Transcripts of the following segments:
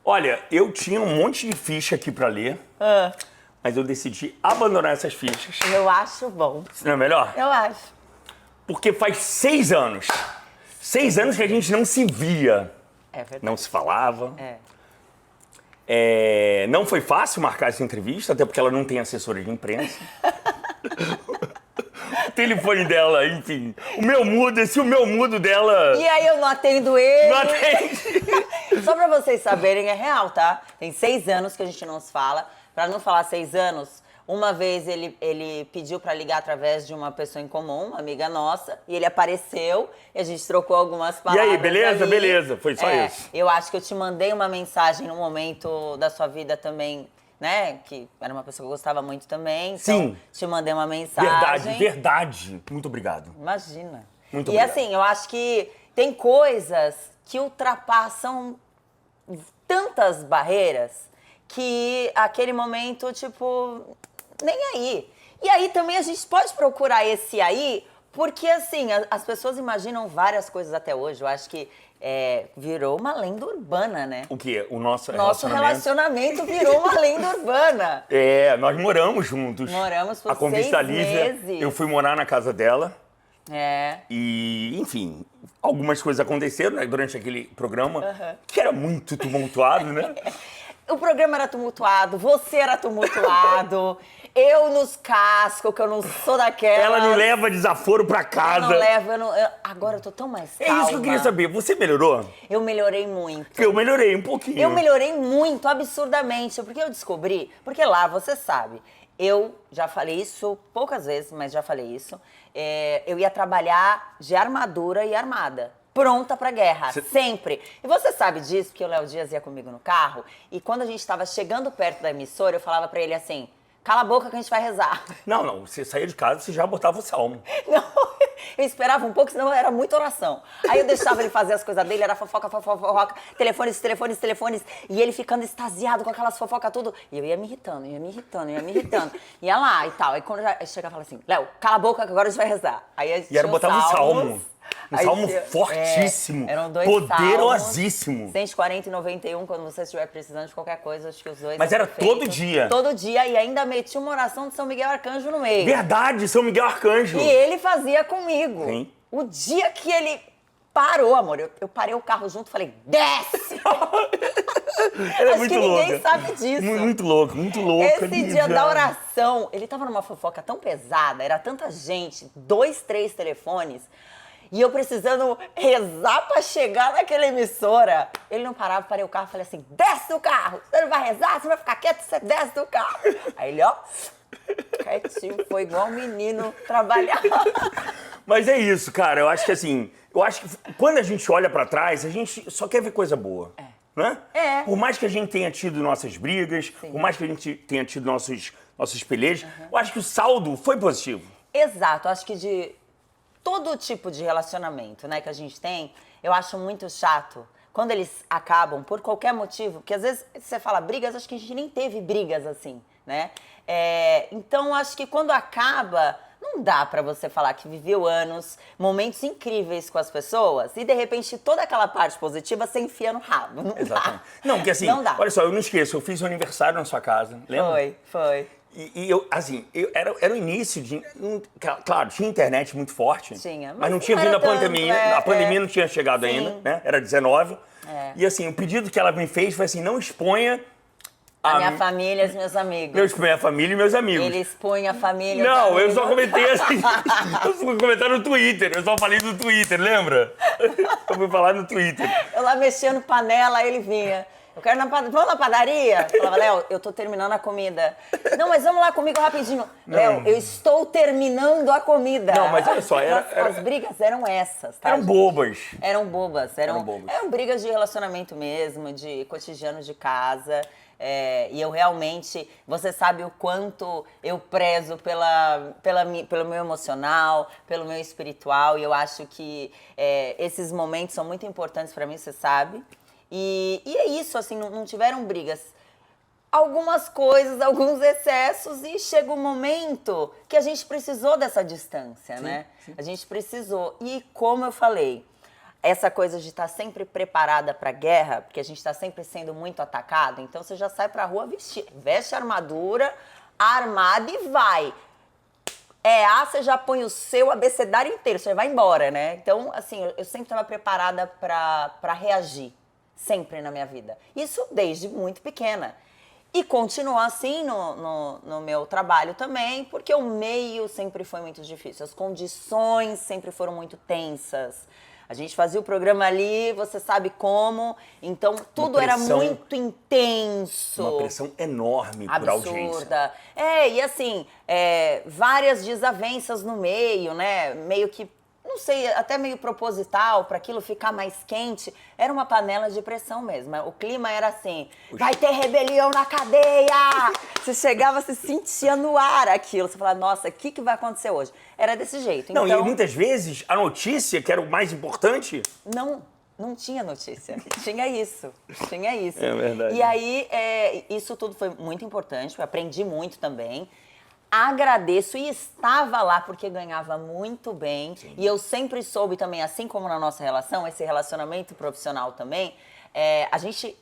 Olha, eu tinha um monte de ficha aqui pra ler, mas eu decidi abandonar essas fichas. Eu acho bom. Isso não é melhor? Eu acho. Porque faz 6 anos. 6 anos que a gente não se via. É verdade. Não se falava. É. Não foi fácil marcar essa entrevista, até porque ela não tem assessora de imprensa. O telefone dela, enfim. O meu mudo dela... E aí eu não atendo ele. Não atende. Só pra vocês saberem, é real, tá? Tem 6 anos que a gente não se fala. Pra não falar 6 anos, uma vez ele pediu pra ligar através de uma pessoa em comum, uma amiga nossa, e ele apareceu e a gente trocou algumas E palavras. aí, beleza? ali. Beleza. Foi só isso. Eu acho que eu te mandei uma mensagem num momento da sua vida também, né? Que era uma pessoa que eu gostava muito também. Então, Sim. te mandei uma mensagem. Verdade. Muito obrigado. Imagina. Muito e obrigado. assim, eu acho que tem coisas que ultrapassam tantas barreiras que aquele momento, tipo, nem aí. E aí também a gente pode procurar esse aí, porque assim, as pessoas imaginam várias coisas até hoje. Eu acho que virou uma lenda urbana, né? O quê? O nosso Relacionamento virou uma lenda urbana. Nós moramos juntos. Moramos por A convite da 6 Lívia, meses. eu fui morar na casa dela. É. E, enfim, algumas coisas aconteceram, né, durante aquele programa, que era muito tumultuado, né? O programa era tumultuado, você era tumultuado, eu nos casco, que eu não sou daquela. Ela não leva desaforo pra casa. Eu não levo, agora eu tô tão mais calma. É isso que eu queria saber. Você melhorou? Eu melhorei muito. Eu melhorei um pouquinho. Eu melhorei muito, absurdamente, porque eu descobri, porque lá, você sabe, eu já falei isso poucas vezes, mas já falei isso, eu ia trabalhar de armadura e armada. Pronta pra guerra, sempre. E você sabe disso, porque o Léo Dias ia comigo no carro, e quando a gente tava chegando perto da emissora, eu falava pra ele assim, cala a boca que a gente vai rezar. Não, você saía de casa, você já botava o salmo. Não, eu esperava um pouco, senão era muita oração. Aí eu deixava ele fazer as coisas dele, era fofoca, telefones, e ele ficando extasiado com aquelas fofocas tudo. E eu ia me irritando. Ia lá e tal. Aí quando eu chegava, eu falava assim, Léo, cala a boca que agora a gente vai rezar. Aí a gente E era botar um salmo. Um salmo tinha- fortíssimo. eram 2 poderosíssimo. salmos, 140 e 91, quando você estiver precisando de qualquer coisa, acho que os dois. Mas é era perfeito. todo dia. Todo dia, e ainda meti uma oração de São Miguel Arcanjo no meio. Verdade, São Miguel Arcanjo. E ele fazia comigo. Sim. O dia que ele parou, amor, eu parei o carro junto e falei, desce! Ela é Acho muito que ninguém louca. sabe disso. Muito louca. Esse Lívia. dia da oração, ele tava numa fofoca tão pesada, era tanta gente, 2, 3 telefones, e eu precisando rezar pra chegar naquela emissora. Ele não parava, parei o carro e falei assim, desce do carro! Você não vai rezar, você vai ficar quieto, você desce do carro. Aí ele, ó, quietinho, foi igual um menino trabalhar. Mas é isso, cara. Eu acho que assim, quando a gente olha pra trás, a gente só quer ver coisa boa. Né? Por mais que a gente tenha tido nossas brigas, por mais que a gente tenha tido nossos pelejas, eu acho que o saldo foi positivo. Exato, acho que de todo tipo de relacionamento, né, que a gente tem, eu acho muito chato quando eles acabam por qualquer motivo, porque às vezes você fala brigas, acho que a gente nem teve brigas assim, né? Então acho que quando acaba, não dá pra você falar que viveu anos, momentos incríveis com as pessoas e de repente toda aquela parte positiva você enfia no rabo. Não Exatamente. dá. Não, porque assim, Não dá. olha só, eu não esqueço, eu fiz um aniversário na sua casa, lembra? Foi. E eu, assim, era o início de... Claro, tinha internet muito forte. Tinha, Mas não mas tinha não vindo a era tanto, pandemia. A pandemia não tinha chegado Sim. ainda, né? Era 19. E assim, o pedido que ela me fez foi assim, não exponha... A minha família e os meus amigos. Eu exponho a família e meus amigos. Ele expõe a família. Não, eu amigos. só comentei assim. Eu fui comentar no Twitter. Eu só falei no Twitter, lembra? Eu fui falar no Twitter. Eu lá mexendo panela, aí ele vinha. Eu quero vamos na padaria? Eu falava, Léo, eu tô terminando a comida. Não, mas vamos lá comigo rapidinho. Léo, eu estou terminando a comida. Não, mas olha só, As brigas eram essas, tá? Eram bobas. Eram bobas. Eram bobas. Eram brigas de relacionamento mesmo, de cotidiano de casa. E eu realmente, você sabe o quanto eu prezo pelo meu emocional, pelo meu espiritual, e eu acho que esses momentos são muito importantes pra mim, você sabe. E é isso, assim, não tiveram brigas. Algumas coisas, alguns excessos, e chega um momento que a gente precisou dessa distância, né? Sim. A gente precisou. E como eu falei, essa coisa de estar sempre preparada para a guerra, porque a gente está sempre sendo muito atacado, então você já sai para a rua, veste a armadura, armada e vai. Você já põe o seu abecedário inteiro, você vai embora, né? Então, assim, eu sempre estava preparada para reagir, sempre na minha vida. Isso desde muito pequena. E continua assim no meu trabalho também, porque o meio sempre foi muito difícil, as condições sempre foram muito tensas. A gente fazia o programa ali, você sabe como, então tudo era muito intenso. Uma pressão enorme por audiência. Absurda. E assim, várias desavenças no meio, né? Meio que, não sei, até meio proposital, para aquilo ficar mais quente. Era uma panela de pressão mesmo. O clima era assim, vai ter rebelião na cadeia! Você chegava, você sentia no ar aquilo. Você falava, nossa, o que vai acontecer hoje? Era desse jeito. Não, então, e muitas vezes a notícia, que era o mais importante... Não tinha notícia. Tinha isso. É verdade. E aí, isso tudo foi muito importante. Eu aprendi muito também. Agradeço e estava lá porque ganhava muito bem. Sim. E eu sempre soube também, assim como na nossa relação, esse relacionamento profissional também,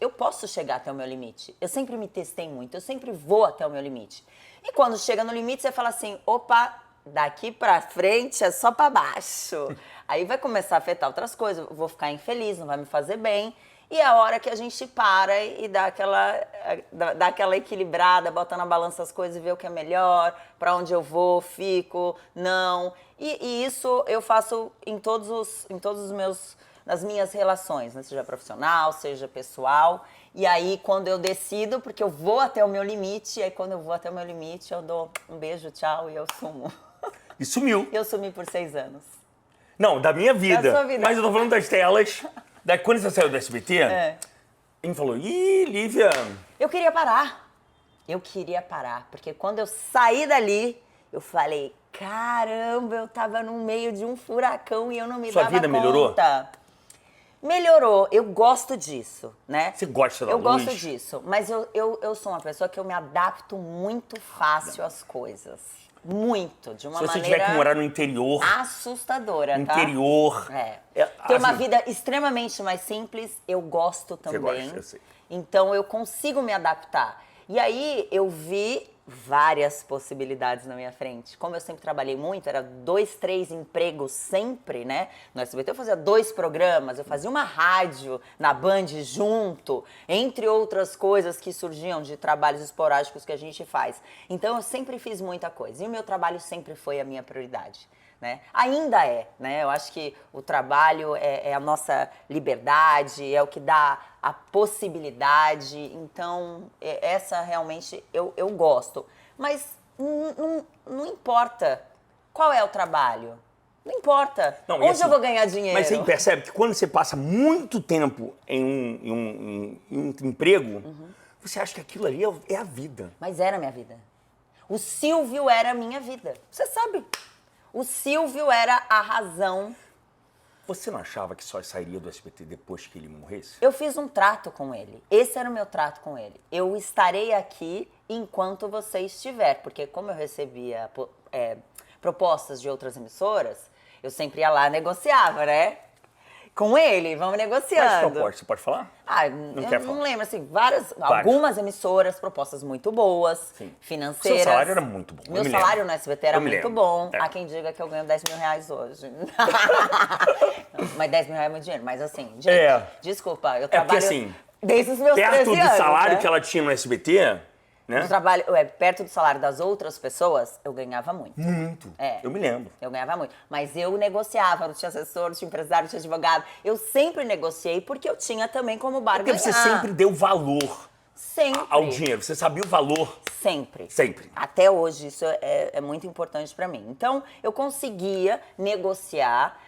eu posso chegar até o meu limite. Eu sempre me testei muito, eu sempre vou até o meu limite. E quando chega no limite, você fala assim, opa, daqui pra frente é só pra baixo. Aí vai começar a afetar outras coisas, eu vou ficar infeliz, não vai me fazer bem. E é a hora que a gente para e dá aquela equilibrada, bota na balança as coisas e vê o que é melhor, pra onde eu vou, fico, não. E isso eu faço em todos os meus, nas minhas relações, né? Seja profissional, seja pessoal. E aí, quando eu decido, porque eu vou até o meu limite, aí quando eu vou até o meu limite, eu dou um beijo, tchau, e eu sumo. E sumiu. Eu sumi por 6 anos. Não, da minha vida. Da sua vida. Mas eu tô falando das telas. Daí, quando você saiu do SBT, ele falou, Lívia... Eu queria parar, porque quando eu saí dali, eu falei, caramba, eu tava no meio de um furacão e eu não me dava conta. Sua vida melhorou? Melhorou, eu gosto disso, né? Você gosta da luz? Eu luz? gosto disso, mas eu sou uma pessoa que eu me adapto muito fácil às coisas. Muito, de uma maneira... Se você tiver que morar no interior... Assustadora, tá? Interior... Ter uma vida extremamente mais simples, eu gosto também. Você gosta, eu sei. Então, eu consigo me adaptar. E aí, eu vi várias possibilidades na minha frente. Como eu sempre trabalhei muito, era 2, 3 empregos sempre, né? No SBT eu fazia 2 programas, eu fazia uma rádio na Band junto, entre outras coisas que surgiam de trabalhos esporádicos que a gente faz. Então eu sempre fiz muita coisa e o meu trabalho sempre foi a minha prioridade. Né? Ainda né? Eu acho que o trabalho é a nossa liberdade, é o que dá a possibilidade. Então, essa realmente eu gosto. Mas não importa qual é o trabalho. Não importa. Onde assim, eu vou ganhar dinheiro? Mas você percebe que quando você passa muito tempo em um emprego, você acha que aquilo ali é a vida. Mas era a minha vida. O Silvio era a minha vida. Você sabe. O Silvio era a razão. Você não achava que só sairia do SBT depois que ele morresse? Eu fiz um trato com ele. Esse era o meu trato com ele. Eu estarei aqui enquanto você estiver. Porque como eu recebia propostas de outras emissoras, eu sempre ia lá e negociava, né? Com ele, vamos negociando. Quais propostas? Você pode falar? Não lembro, assim, algumas emissoras, propostas muito boas, financeiras. Seu salário era muito bom. Meu salário no SBT era muito bom. Há quem diga que eu ganho 10 mil reais hoje. Não, mas 10 mil reais é muito dinheiro. Mas assim, gente, desculpa, eu trabalho assim, desde os meus 13 anos. Perto do salário que ela tinha no SBT... Né? Perto do salário das outras pessoas, eu ganhava muito. Muito. Eu me lembro. Eu ganhava muito. Mas eu negociava, não tinha assessor, não tinha empresário, não tinha advogado. Eu sempre negociei porque eu tinha também como barganhar. Porque você sempre deu valor ao dinheiro. Você sabia o valor. Sempre. Sempre. Até hoje, isso é muito importante pra mim. Então, eu conseguia negociar.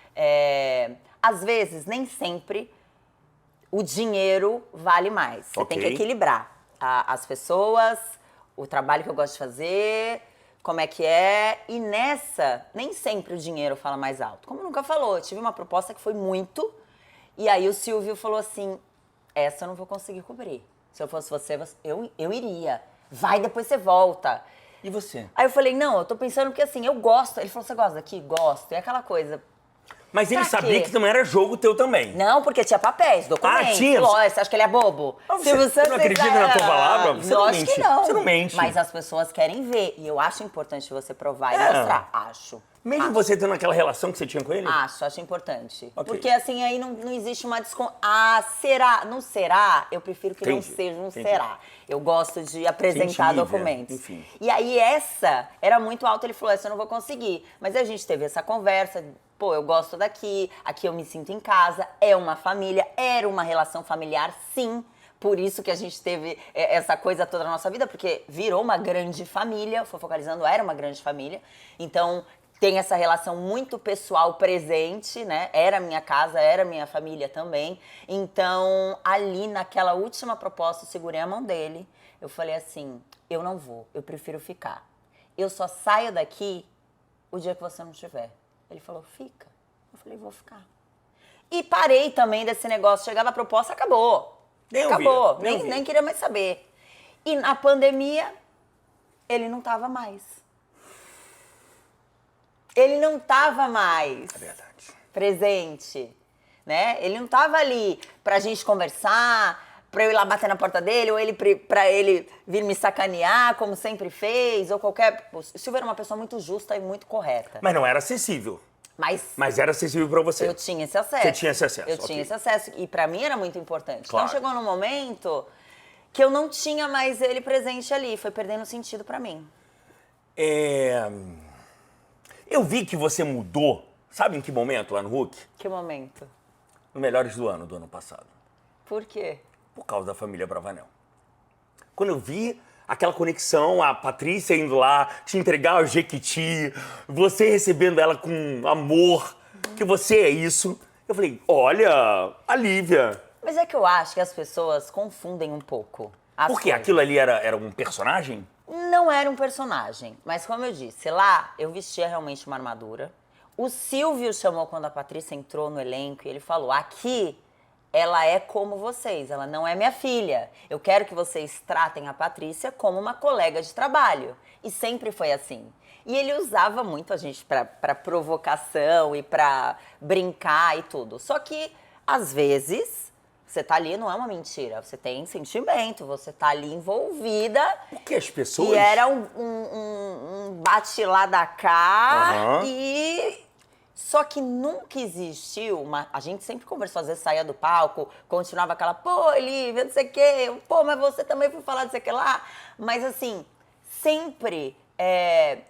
Às vezes, nem sempre, o dinheiro vale mais. Você tem que equilibrar. As pessoas, o trabalho que eu gosto de fazer, como é que é. E nessa, nem sempre o dinheiro fala mais alto. Como nunca falou, eu tive uma proposta que foi muito. E aí o Silvio falou assim, essa eu não vou conseguir cobrir. Se eu fosse você, eu iria. Vai, depois você volta. E você? Aí eu falei, não, eu tô pensando porque assim, eu gosto. Ele falou, você gosta daqui? Gosto. E aquela coisa... Mas ele Pra sabia quê? que não era jogo teu também. Não, porque tinha papéis, documentos. tinha? Lógico, você acha que ele é bobo? Mas você não acredita na tua palavra? Você não Lógico mente. que não. Você não mente. Mas as pessoas querem ver. E eu acho importante você provar e É. mostrar. Acho. Mesmo você tendo aquela relação que você tinha com ele? Acho importante. Ok. Porque assim, aí não existe uma será? Não será? Eu prefiro que Entendi, não seja um entendi. será. Eu gosto de apresentar Lívia, documentos. enfim. E aí essa era muito alta, ele falou, essa eu não vou conseguir. Mas a gente teve essa conversa, pô, eu gosto daqui, aqui eu me sinto em casa, é uma família, era uma relação familiar, sim. Por isso que a gente teve essa coisa toda na nossa vida, porque virou uma grande família, o Fofocalizando era uma grande família. Então, tem essa relação muito pessoal presente, né? Era minha casa, era minha família também. Então, ali naquela última proposta, eu segurei a mão dele. Eu falei assim, eu não vou, eu prefiro ficar. Eu só saio daqui o dia que você não estiver. Ele falou, fica. Eu falei, vou ficar. E parei também desse negócio. Chegava a proposta, acabou. Nem acabou. ouvia, nem ouvia. Nem queria mais saber. E na pandemia, ele não tava mais. Ele não tava mais É verdade. presente, né? Ele não tava ali pra gente conversar, pra eu ir lá bater na porta dele, ou ele pra ele vir me sacanear, como sempre fez, ou qualquer... O Silvio era uma pessoa muito justa e muito correta. Mas não era acessível. Mas era acessível pra você. Eu tinha esse acesso. Você tinha esse acesso, Eu ok. tinha esse acesso. E pra mim era muito importante. Claro. Então chegou num momento que eu não tinha mais ele presente ali. Foi perdendo sentido pra mim. Eu vi que você mudou, sabe em que momento lá no Hulk? Que momento? No Melhores do ano passado. Por quê? Por causa da família Bravanel. Quando eu vi aquela conexão, a Patrícia indo lá te entregar o Jequiti, você recebendo ela com amor, que você é isso, eu falei, olha, a Lívia. Mas é que eu acho que as pessoas confundem um pouco. Por quê? Aquilo ali era um personagem? Não era um personagem, mas como eu disse, lá eu vestia realmente uma armadura. O Silvio chamou quando a Patrícia entrou no elenco e ele falou, aqui ela é como vocês, ela não é minha filha. Eu quero que vocês tratem a Patrícia como uma colega de trabalho. E sempre foi assim. E ele usava muito a gente pra provocação e pra brincar e tudo. Só que, às vezes, você tá ali, não é uma mentira. Você tem sentimento, você tá ali envolvida. Porque as pessoas... E era um bate lá da cá Aham. e... Só que nunca existiu uma... A gente sempre conversou, às vezes saía do palco, continuava aquela, pô, Lívia, não sei o quê, pô, mas você também foi falar não sei o que lá. Mas assim, sempre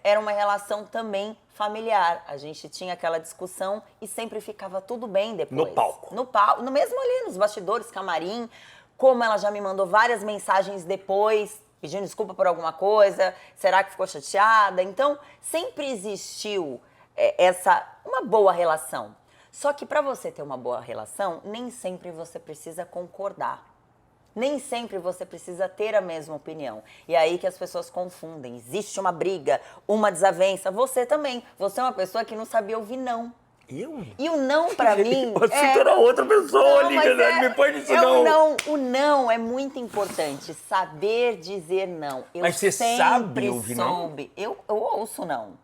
era uma relação também familiar. A gente tinha aquela discussão e sempre ficava tudo bem depois. No palco. No palco, no mesmo ali, nos bastidores, camarim. Como ela já me mandou várias mensagens depois, pedindo desculpa por alguma coisa, será que ficou chateada? Então, sempre existiu uma boa relação. Só que para você ter uma boa relação, nem sempre você precisa concordar. Nem sempre você precisa ter a mesma opinião. E é aí que as pessoas confundem. Existe uma briga, uma desavença. Você também. Você é uma pessoa que não sabia ouvir não. Eu? E o não pra mim Você era outra pessoa, Não, Lívia, mas não me põe nisso o não é muito importante. Saber dizer não. Eu Mas você sempre sabe ouvir não? soube. Eu ouço não.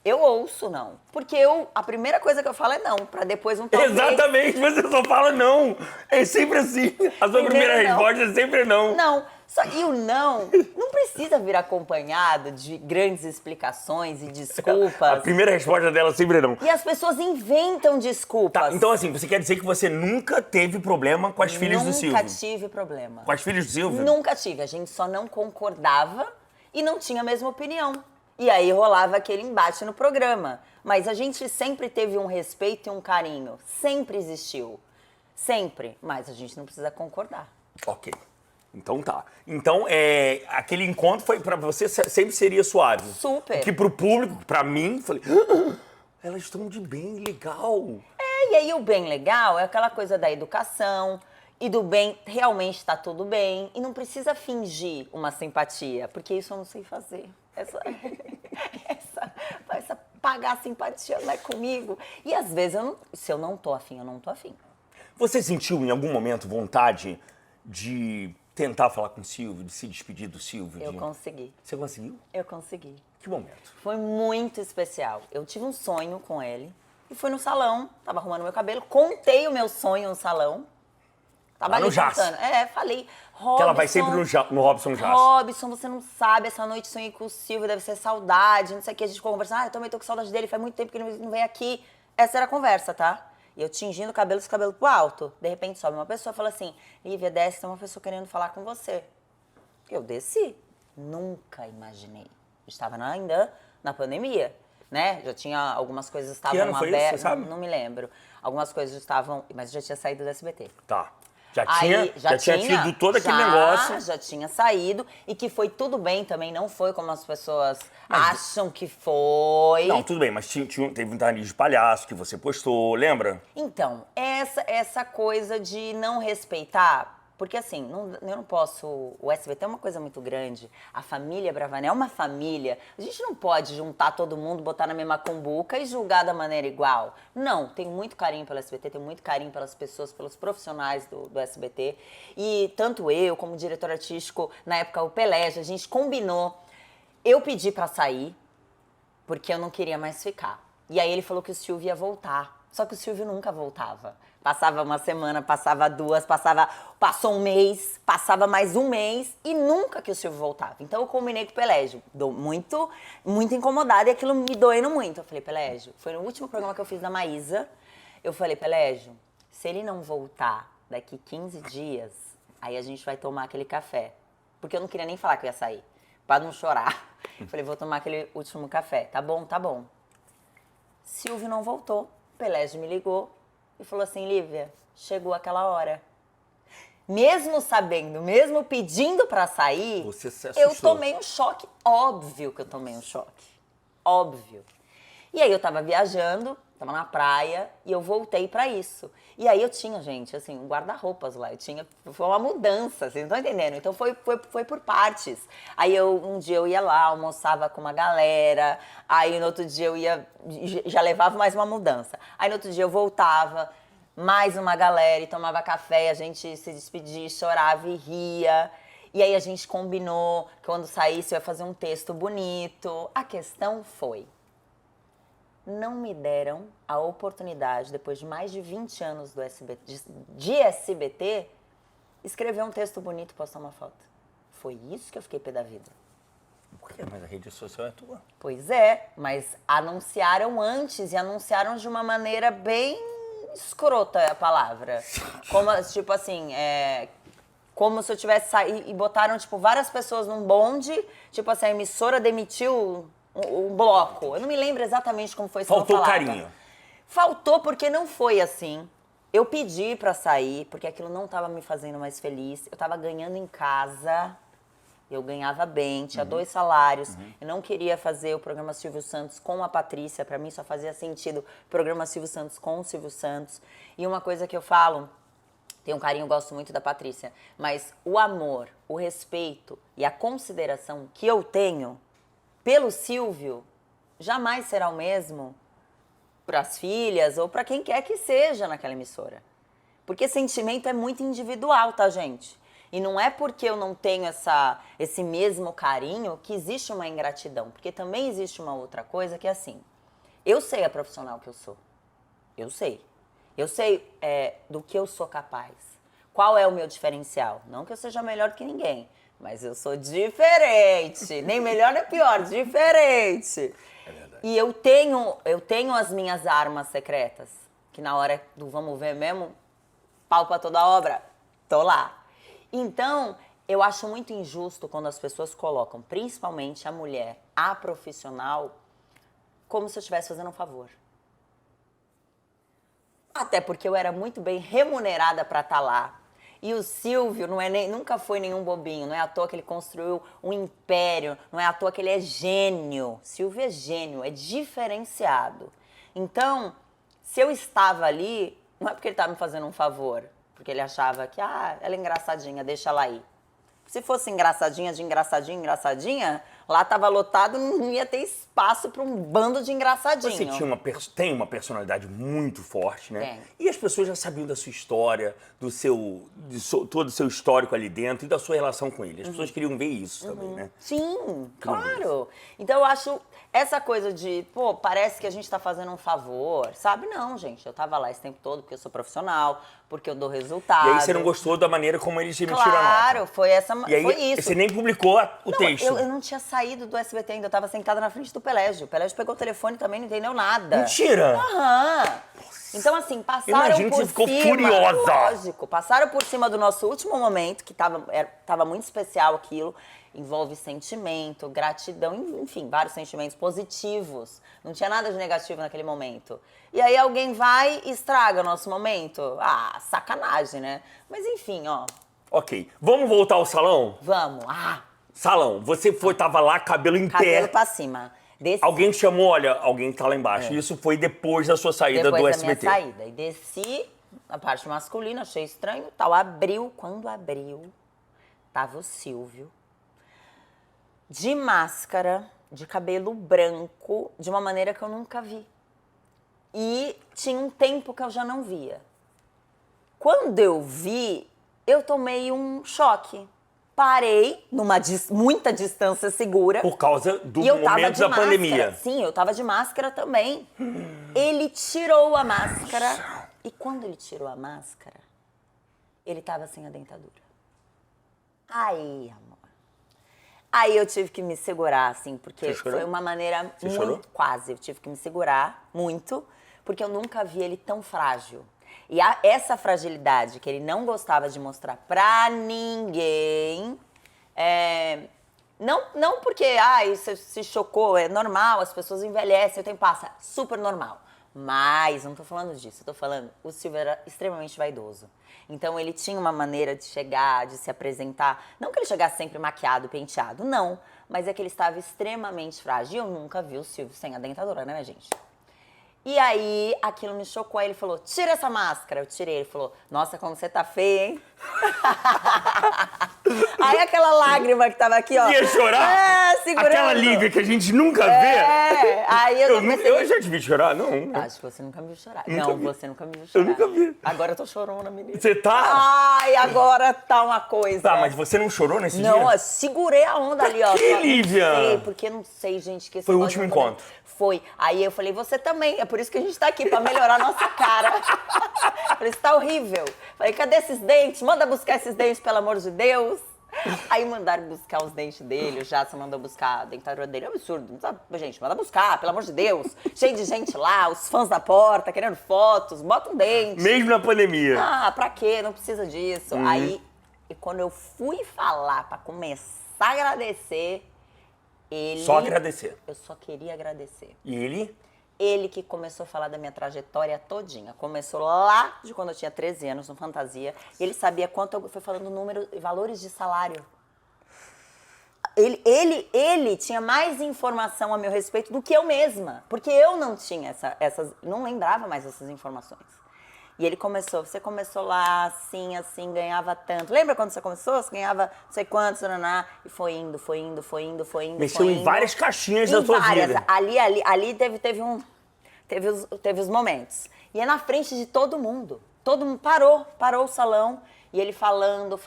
Eu ouço não. Porque a primeira coisa que eu falo é não, pra depois um talvez. Exatamente, você só fala não. É sempre assim. A sua primeira Não. resposta é sempre não. Não. E o não precisa vir acompanhado de grandes explicações e A desculpas. primeira resposta dela sempre é não. E as pessoas inventam desculpas. Tá, então assim, você quer dizer que você nunca teve problema com as filhas do Silvio? Nunca tive problema. Com as filhas do Silvio? Nunca tive. A gente só não concordava e não tinha a mesma opinião. E aí rolava aquele embate no programa. Mas a gente sempre teve um respeito e um carinho. Sempre existiu. Sempre. Mas a gente não precisa concordar. Ok. Então tá. Então, aquele encontro foi pra você sempre seria suave. Super. Que pro público, pra mim, falei, elas estão de bem, legal. E aí o bem legal é aquela coisa da educação e do bem realmente tá tudo bem. E não precisa fingir uma simpatia, porque isso eu não sei fazer. Essa pagar simpatia não é comigo. E às vezes, se eu não tô afim, eu não tô afim. Você sentiu em algum momento vontade de tentar falar com o Silvio, de se despedir do Silvio? Eu consegui. Você conseguiu? Eu consegui. Que momento? Foi muito especial. Eu tive um sonho com ele e e fui no salão, tava arrumando meu cabelo, contei o meu sonho no salão. Tava Lá ali no Jace. contando. Falei, Robson... Que ela vai sempre no Robson Jace. Robson, você não sabe, essa noite sonhei com o Silvio, deve ser saudade, não sei o que. A gente ficou conversando, eu também tô com saudade dele, faz muito tempo que ele não veio aqui. Essa era a conversa, tá? E eu tingindo o cabelo pro alto. De repente sobe uma pessoa e fala assim, Lívia, desce, tem uma pessoa querendo falar com você. Eu desci. Nunca imaginei. Estava ainda na pandemia, né? Já tinha algumas coisas estavam abertas. Que ano foi isso, você sabe? Não me lembro. Algumas coisas estavam, mas já tinha saído do SBT. Tá. Já tinha tido todo aquele já, negócio. Já tinha saído e que foi tudo bem também, não foi como as pessoas acham que foi. Não, tudo bem, mas teve um nariz de palhaço que você postou, lembra? Então, essa coisa de não respeitar, porque assim, eu não posso... O SBT é uma coisa muito grande, a família Bravanel é uma família, a gente não pode juntar todo mundo, botar na mesma cumbuca e julgar da maneira igual. Não, tenho muito carinho pelo SBT, tenho muito carinho pelas pessoas, pelos profissionais do SBT. E tanto eu, como diretor artístico, na época o Pelé, a gente combinou. Eu pedi pra sair, porque eu não queria mais ficar. E aí ele falou que o Silvio ia voltar. Só que o Silvio nunca voltava. Passava uma semana, passava duas, passou um mês, passava mais um mês e nunca que o Silvio voltava. Então eu combinei com o Pelégio, muito, muito incomodada e aquilo me doendo muito. Eu falei, Pelégio, foi no último programa que eu fiz da Maísa, eu falei, Pelégio, se ele não voltar daqui 15 dias, aí a gente vai tomar aquele café. Porque eu não queria nem falar que eu ia sair, pra não chorar. Eu falei, vou tomar aquele último café. Tá bom, tá bom. Silvio não voltou, Pelégio me ligou. E falou assim, Lívia, chegou aquela hora. Mesmo sabendo, mesmo pedindo pra sair, você se assustou. Eu tomei um choque. Óbvio que eu tomei um choque. Óbvio. E aí eu tava viajando, tava na praia, e eu voltei pra isso. E aí eu tinha, gente, assim, um guarda-roupas lá. Foi uma mudança, vocês não estão entendendo? Então foi por partes. Aí um dia eu ia lá, almoçava com uma galera, aí no outro dia eu já levava mais uma mudança. Aí no outro dia eu voltava, mais uma galera, e tomava café, a gente se despedia, chorava e ria. E aí a gente combinou que quando saísse eu ia fazer um texto bonito. A questão foi... não me deram a oportunidade, depois de mais de 20 anos de SBT, escrever um texto bonito e postar uma foto. Foi isso que eu fiquei pé da vida. Por quê? Mas a rede social é tua. Pois é, mas anunciaram antes e anunciaram de uma maneira bem escrota a palavra. Como, tipo assim, como se eu tivesse saído e botaram, tipo, várias pessoas num bonde, tipo assim, a emissora demitiu... o bloco. Eu não me lembro exatamente como foi isso. Faltou carinho. Faltou porque não foi assim. Eu pedi pra sair, porque aquilo não tava me fazendo mais feliz. Eu tava ganhando em casa, eu ganhava bem, tinha 2 salários. Eu não queria fazer o programa Silvio Santos com a Patrícia, pra mim só fazia sentido o programa Silvio Santos com o Silvio Santos. E uma coisa que eu falo, tenho um carinho, gosto muito da Patrícia, mas o amor, o respeito e a consideração que eu tenho pelo Silvio, jamais será o mesmo para as filhas ou para quem quer que seja naquela emissora. Porque sentimento é muito individual, tá, gente? E não é porque eu não tenho esse mesmo carinho que existe uma ingratidão. Porque também existe uma outra coisa que é assim, eu sei a profissional que eu sou. Eu sei. Eu sei do que eu sou capaz. Qual é o meu diferencial? Não que eu seja melhor que ninguém. Mas eu sou diferente. Nem melhor nem pior, diferente. É verdade. E eu tenho as minhas armas secretas. Que na hora do vamos ver mesmo, pau pra toda obra, tô lá. Então, eu acho muito injusto quando as pessoas colocam, principalmente a mulher, a profissional, como se eu estivesse fazendo um favor. Até porque eu era muito bem remunerada pra estar lá. E o Silvio nunca foi nenhum bobinho, não é à toa que ele construiu um império, não é à toa que ele é gênio. Silvio é gênio, é diferenciado. Então, se eu estava ali, não é porque ele estava me fazendo um favor, porque ele achava que, ela é engraçadinha, deixa ela aí. Se fosse engraçadinha, Lá tava lotado, não ia ter espaço para um bando de engraçadinho. Você tinha tem uma personalidade muito forte, né? Tem. E as pessoas já sabiam da sua história, todo o seu histórico ali dentro e da sua relação com ele. As pessoas queriam ver isso também, né? Sim, claro. Então eu acho essa coisa de, pô, parece que a gente tá fazendo um favor, sabe? Não, gente, eu tava lá esse tempo todo porque eu sou profissional, porque eu dou resultado. E aí você não gostou da maneira como eles emitiram a nota. Claro, foi E aí foi isso. você nem publicou o texto. Eu não tinha saído do SBT ainda, eu tava sentada na frente do Pelégio. O Pelégio pegou o telefone também, não entendeu nada. Mentira! Aham. Então, assim, passaram Imagino que por você ficou cima. furiosa. Lógico, passaram por cima do nosso último momento, que tava muito especial aquilo. Envolve sentimento, gratidão, enfim, vários sentimentos positivos. Não tinha nada de negativo naquele momento. E aí alguém vai e estraga o nosso momento. Ah, sacanagem, né? Mas enfim, ó. Ok, vamos voltar ao salão? Vamos. Salão, você tava lá, cabelo em Cabelo pé. pra cima. Desci, Alguém te chamou, olha, alguém tá lá embaixo. Isso foi depois da sua saída depois do da minha SBT. saída. E desci na parte masculina, achei estranho, tal. Abriu, quando abriu, tava o Silvio. De máscara, de cabelo branco, de uma maneira que eu nunca vi. E tinha um tempo que eu já não via. Quando eu vi, eu tomei um choque. Parei numa muita distância segura. Por causa do e eu tava momento de da máscara. pandemia. Sim, eu tava de máscara também. Ele tirou a máscara. E quando ele tirou a máscara, ele tava sem a dentadura. Aí, amor. Aí eu tive que me segurar, assim, porque foi uma maneira Você chorou? quase. Eu tive que me segurar muito, porque eu nunca vi ele tão frágil. E essa fragilidade que ele não gostava de mostrar pra ninguém, não porque, isso se chocou, é normal, as pessoas envelhecem, o tempo passa, super normal. Mas, não tô falando disso, eu tô falando, o Silvio era extremamente vaidoso. Então, ele tinha uma maneira de chegar, de se apresentar. Não que ele chegasse sempre maquiado, penteado, não. Mas é que ele estava extremamente frágil. E eu nunca vi o Silvio sem a dentadura, né, minha gente? E aí, aquilo me chocou. Aí ele falou, tira essa máscara. Eu tirei. Ele falou, nossa, como você tá feia, hein? Aí aquela lágrima que tava aqui, ó. Ia chorar? Segurando. Aquela Lívia que a gente nunca vê. Aí eu já te vi chorar, não. Acho que você nunca me viu chorar. Vi. Você nunca me viu chorar. Eu nunca vi. Agora eu tô chorona, menina. Você tá? Ai, agora tá uma coisa. Tá, mas você não chorou nesse dia? Não, eu segurei a onda ali, ó. Que, Lívia? Não sei, porque não sei, gente. Que Foi o último encontro. Foi. Aí eu falei, você também. É por isso que a gente tá aqui, pra melhorar a nossa cara. Falei, isso tá horrível. Falei, cadê esses dentes? Manda buscar esses dentes, pelo amor de Deus. Aí mandaram buscar os dentes dele, o Jason mandou buscar a dentadura dele. É um absurdo. Gente, manda buscar, pelo amor de Deus. Cheio de gente lá, os fãs da porta, querendo fotos, bota um dente. Mesmo na pandemia. Pra quê? Não precisa disso. Aí, e quando eu fui falar pra começar a agradecer, ele... Só agradecer. Eu só queria agradecer. E ele? Ele que começou a falar da minha trajetória todinha. Começou lá de quando eu tinha 13 anos, no Fantasia. E ele sabia quanto eu fui falando números e valores de salário. Ele tinha mais informação a meu respeito do que eu mesma. Porque eu não tinha não lembrava mais essas informações. E ele começou, você começou lá, assim, ganhava tanto. Lembra quando você começou? Você ganhava não sei quantos, nananá, e foi indo. Mexeu em várias caixinhas da sua vida. Ali teve os momentos. E é na frente de todo mundo. Todo mundo parou o salão. E ele falando.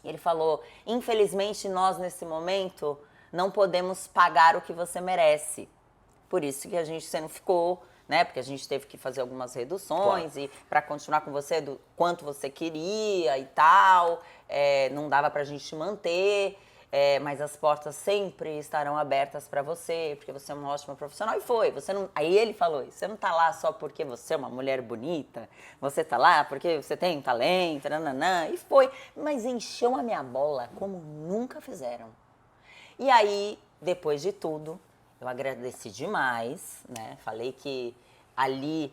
E ele falou, infelizmente nós nesse momento não podemos pagar o que você merece. Por isso que você não ficou... Né? Porque a gente teve que fazer algumas reduções, claro. E para continuar com você, do quanto você queria e tal, não dava pra gente manter, mas as portas sempre estarão abertas para você, porque você é uma ótima profissional. E foi, aí ele falou isso, você não tá lá só porque você é uma mulher bonita, você tá lá porque você tem talento, nananã, e foi. Mas encheu a minha bola como nunca fizeram. E aí, depois de tudo, eu agradeci demais, né? Falei que ali,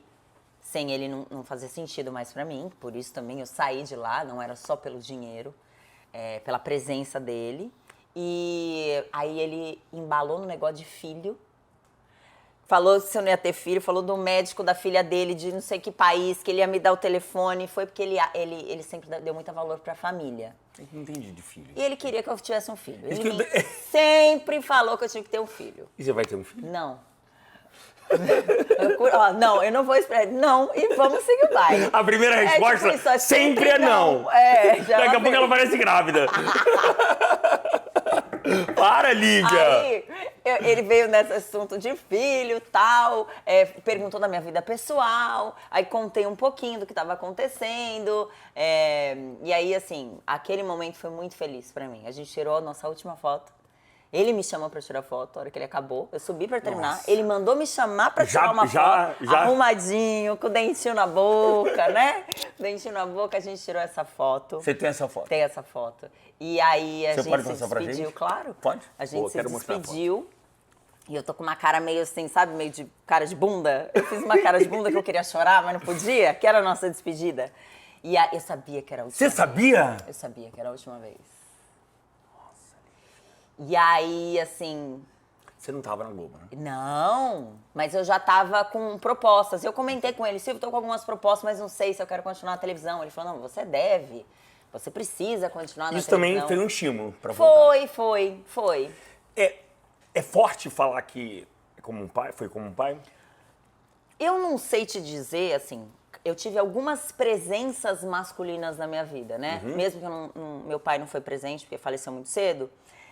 sem ele, não fazia sentido mais pra mim. Por isso também eu saí de lá, não era só pelo dinheiro, pela presença dele. E aí ele embalou no negócio de filho. falou se eu não ia ter filho, falou do médico da filha dele, de não sei que país, que ele ia me dar o telefone. Foi porque ele sempre deu muito valor pra família. Eu não entendi de filho. E ele queria que eu tivesse um filho. Ele sempre falou que eu tinha que ter um filho. E você vai ter um filho? Não. Não, eu não vou esperar. Não, e vamos seguir o baile. A primeira resposta tipo isso, sempre é não. Já Daqui a pouco ela parece grávida. Para, Lívia! Aí, ele veio nesse assunto de filho, tal, perguntou da minha vida pessoal, aí contei um pouquinho do que estava acontecendo, e aí, assim, aquele momento foi muito feliz pra mim. A gente tirou a nossa última foto. Ele me chamou pra tirar foto, a hora que ele acabou. Eu subi pra terminar. Nossa. Ele mandou me chamar pra tirar uma foto. Arrumadinho, com o dentinho na boca, né? Dentinho na boca, a gente tirou essa foto. Você tem essa foto? Tem essa foto. E aí a gente se despediu, claro. Pode? A gente se despediu. E eu tô com uma cara meio assim, sabe? Meio de cara de bunda. Eu fiz uma cara de bunda que eu queria chorar, mas não podia. Que era a nossa despedida. E aí, eu sabia que era a última vez. Você sabia? Eu sabia que era a última vez. E aí, assim... Você não tava na Globo, né? Não, mas eu já tava com propostas. Eu comentei com ele, Silvio, tô com algumas propostas, mas não sei se eu quero continuar na televisão. Ele falou, não, você deve, você precisa continuar na Isso televisão. Isso também foi um estímulo pra voltar. Foi. É forte falar que como um pai, foi como um pai? Eu não sei te dizer, assim... Eu tive algumas presenças masculinas na minha vida, né? Mesmo que meu pai não foi presente, porque faleceu muito cedo...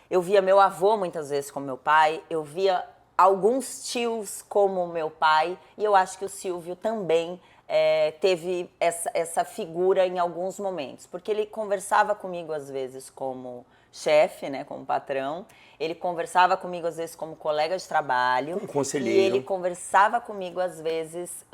Eu via meu avô muitas vezes como meu pai, eu via alguns tios como meu pai, e eu acho que o Silvio também teve essa figura em alguns momentos, porque ele conversava comigo às vezes como chefe, né, como patrão, ele conversava comigo às vezes como colega de trabalho, como conselheiro. E ele conversava comigo às vezes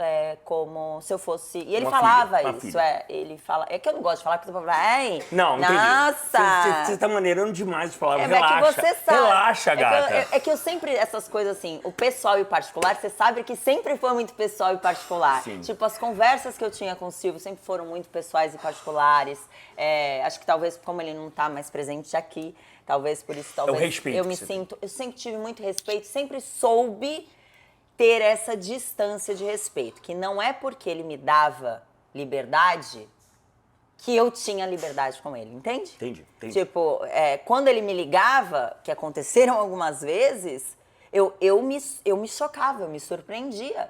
como se eu fosse... E ele uma falava filha, ele fala... É que eu não gosto de falar, porque você fala, ai, não, nossa! Você tá maneirando demais de falar, relaxa, é que você sabe. Relaxa, gata. Que eu sempre, essas coisas assim, o pessoal e o particular, você sabe que sempre foi muito pessoal e particular. Sim. Tipo, as conversas que eu tinha com o Silvio sempre foram muito pessoais e particulares. Acho que talvez, como ele não tá mais presente aqui, talvez por isso, talvez... É o respeito eu sempre tive muito respeito, sempre soube ter essa distância de respeito, que não é porque ele me dava liberdade que eu tinha liberdade com ele, entende? Entendi. Tipo, quando ele me ligava, que aconteceram algumas vezes, eu me chocava, eu me surpreendia.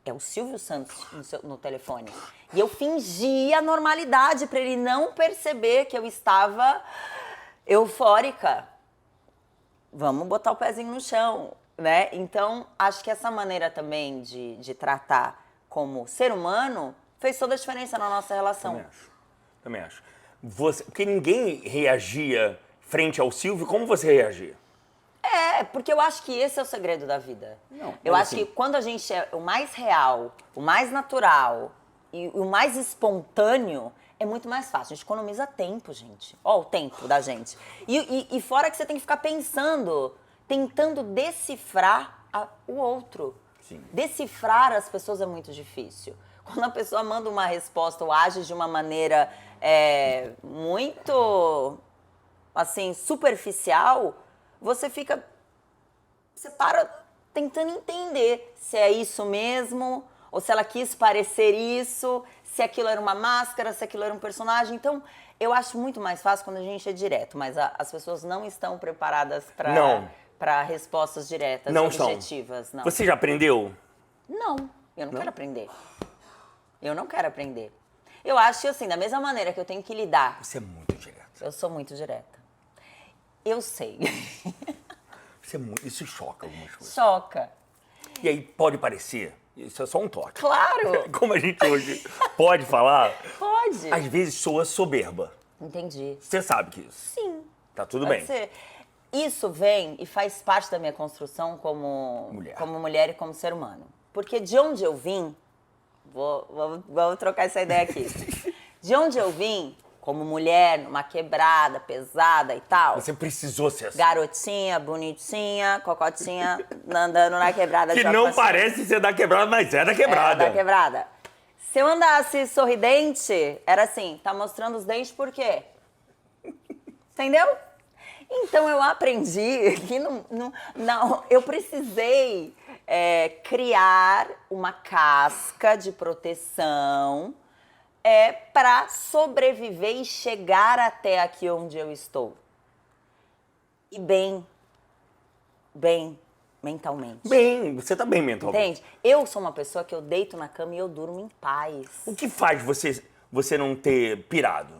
É o Silvio Santos no telefone. E eu fingia normalidade para ele não perceber que eu estava eufórica. Vamos botar o pezinho no chão, né? Então, acho que essa maneira também de tratar como ser humano fez toda a diferença na nossa relação. Também acho. Porque ninguém reagia frente ao Silvio como você reagia. Porque eu acho que esse é o segredo da vida. Não, eu acho que quando a gente é o mais real, o mais natural e o mais espontâneo, é muito mais fácil. A gente economiza tempo, gente. Ó, o tempo da gente. E fora que você tem que ficar pensando, tentando decifrar o outro. Sim. Decifrar as pessoas é muito difícil. Quando a pessoa manda uma resposta ou age de uma maneira muito, assim, superficial, você para tentando entender se é isso mesmo, ou se ela quis parecer isso, se aquilo era uma máscara, se aquilo era um personagem. Então, eu acho muito mais fácil quando a gente é direto, mas as pessoas não estão preparadas para respostas diretas, objetivas. Não. Você já aprendeu? Não, eu não quero aprender. Eu não quero aprender. Eu acho, assim, da mesma maneira que eu tenho que lidar... Você é muito direta. Eu sou muito direta. Eu sei. Isso choca algumas coisas. Choca. E aí pode parecer, isso é só um toque. Claro! Como a gente hoje pode falar. Pode. Às vezes soa soberba. Entendi. Você sabe que isso. Sim. Tá tudo bem. Ser. Isso vem e faz parte da minha construção como mulher e como ser humano. Porque de onde eu vim, vou trocar essa ideia aqui. De onde eu vim, como mulher, numa quebrada, pesada e tal. Você precisou ser assim. Garotinha, bonitinha, cocotinha, andando na quebrada. Que não parece ser da quebrada, mas é da quebrada. É da quebrada. Se eu andasse sorridente, era assim, tá mostrando os dentes por quê? Entendeu? Então eu aprendi que não, eu precisei criar uma casca de proteção para sobreviver e chegar até aqui onde eu estou. E bem mentalmente. Bem, você tá bem mentalmente. Entende? Eu sou uma pessoa que eu deito na cama e eu durmo em paz. O que faz você não ter pirado?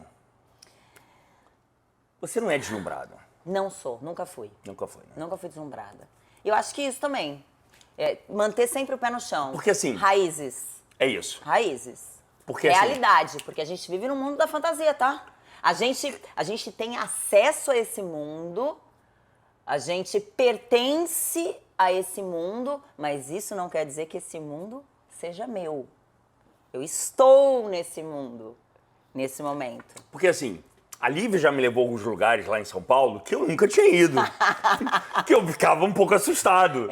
Você não é deslumbrada. Não sou, nunca fui. Nunca foi, né? Nunca fui deslumbrada. Eu acho que isso também. Manter sempre o pé no chão. Porque assim... Raízes. É isso. Raízes. Porque realidade, porque a gente vive no mundo da fantasia, tá? A gente tem acesso a esse mundo, a gente pertence a esse mundo, mas isso não quer dizer que esse mundo seja meu. Eu estou nesse mundo, nesse momento. Porque assim, a Lívia já me levou a alguns lugares lá em São Paulo que eu nunca tinha ido. Que eu ficava um pouco assustado.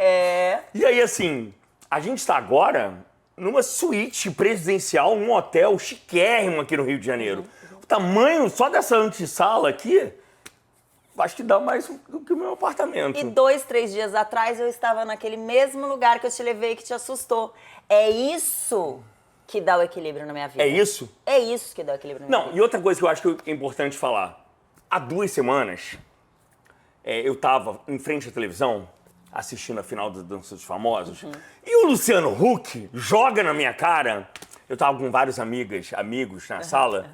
E aí, assim, a gente tá agora numa suíte presidencial, num hotel chiquérrimo aqui no Rio de Janeiro. O tamanho só dessa antessala aqui, acho que dá mais do que o meu apartamento. E 2, 3 dias atrás eu estava naquele mesmo lugar que eu te levei que te assustou. É isso que dá o equilíbrio na minha vida. É isso? É isso que dá o equilíbrio na minha vida. Não, e outra coisa que eu acho que é importante falar. Há 2 semanas, eu tava em frente à televisão, assistindo a final da Dança dos Famosos, e o Luciano Huck joga na minha cara. Eu tava com vários amigos na sala,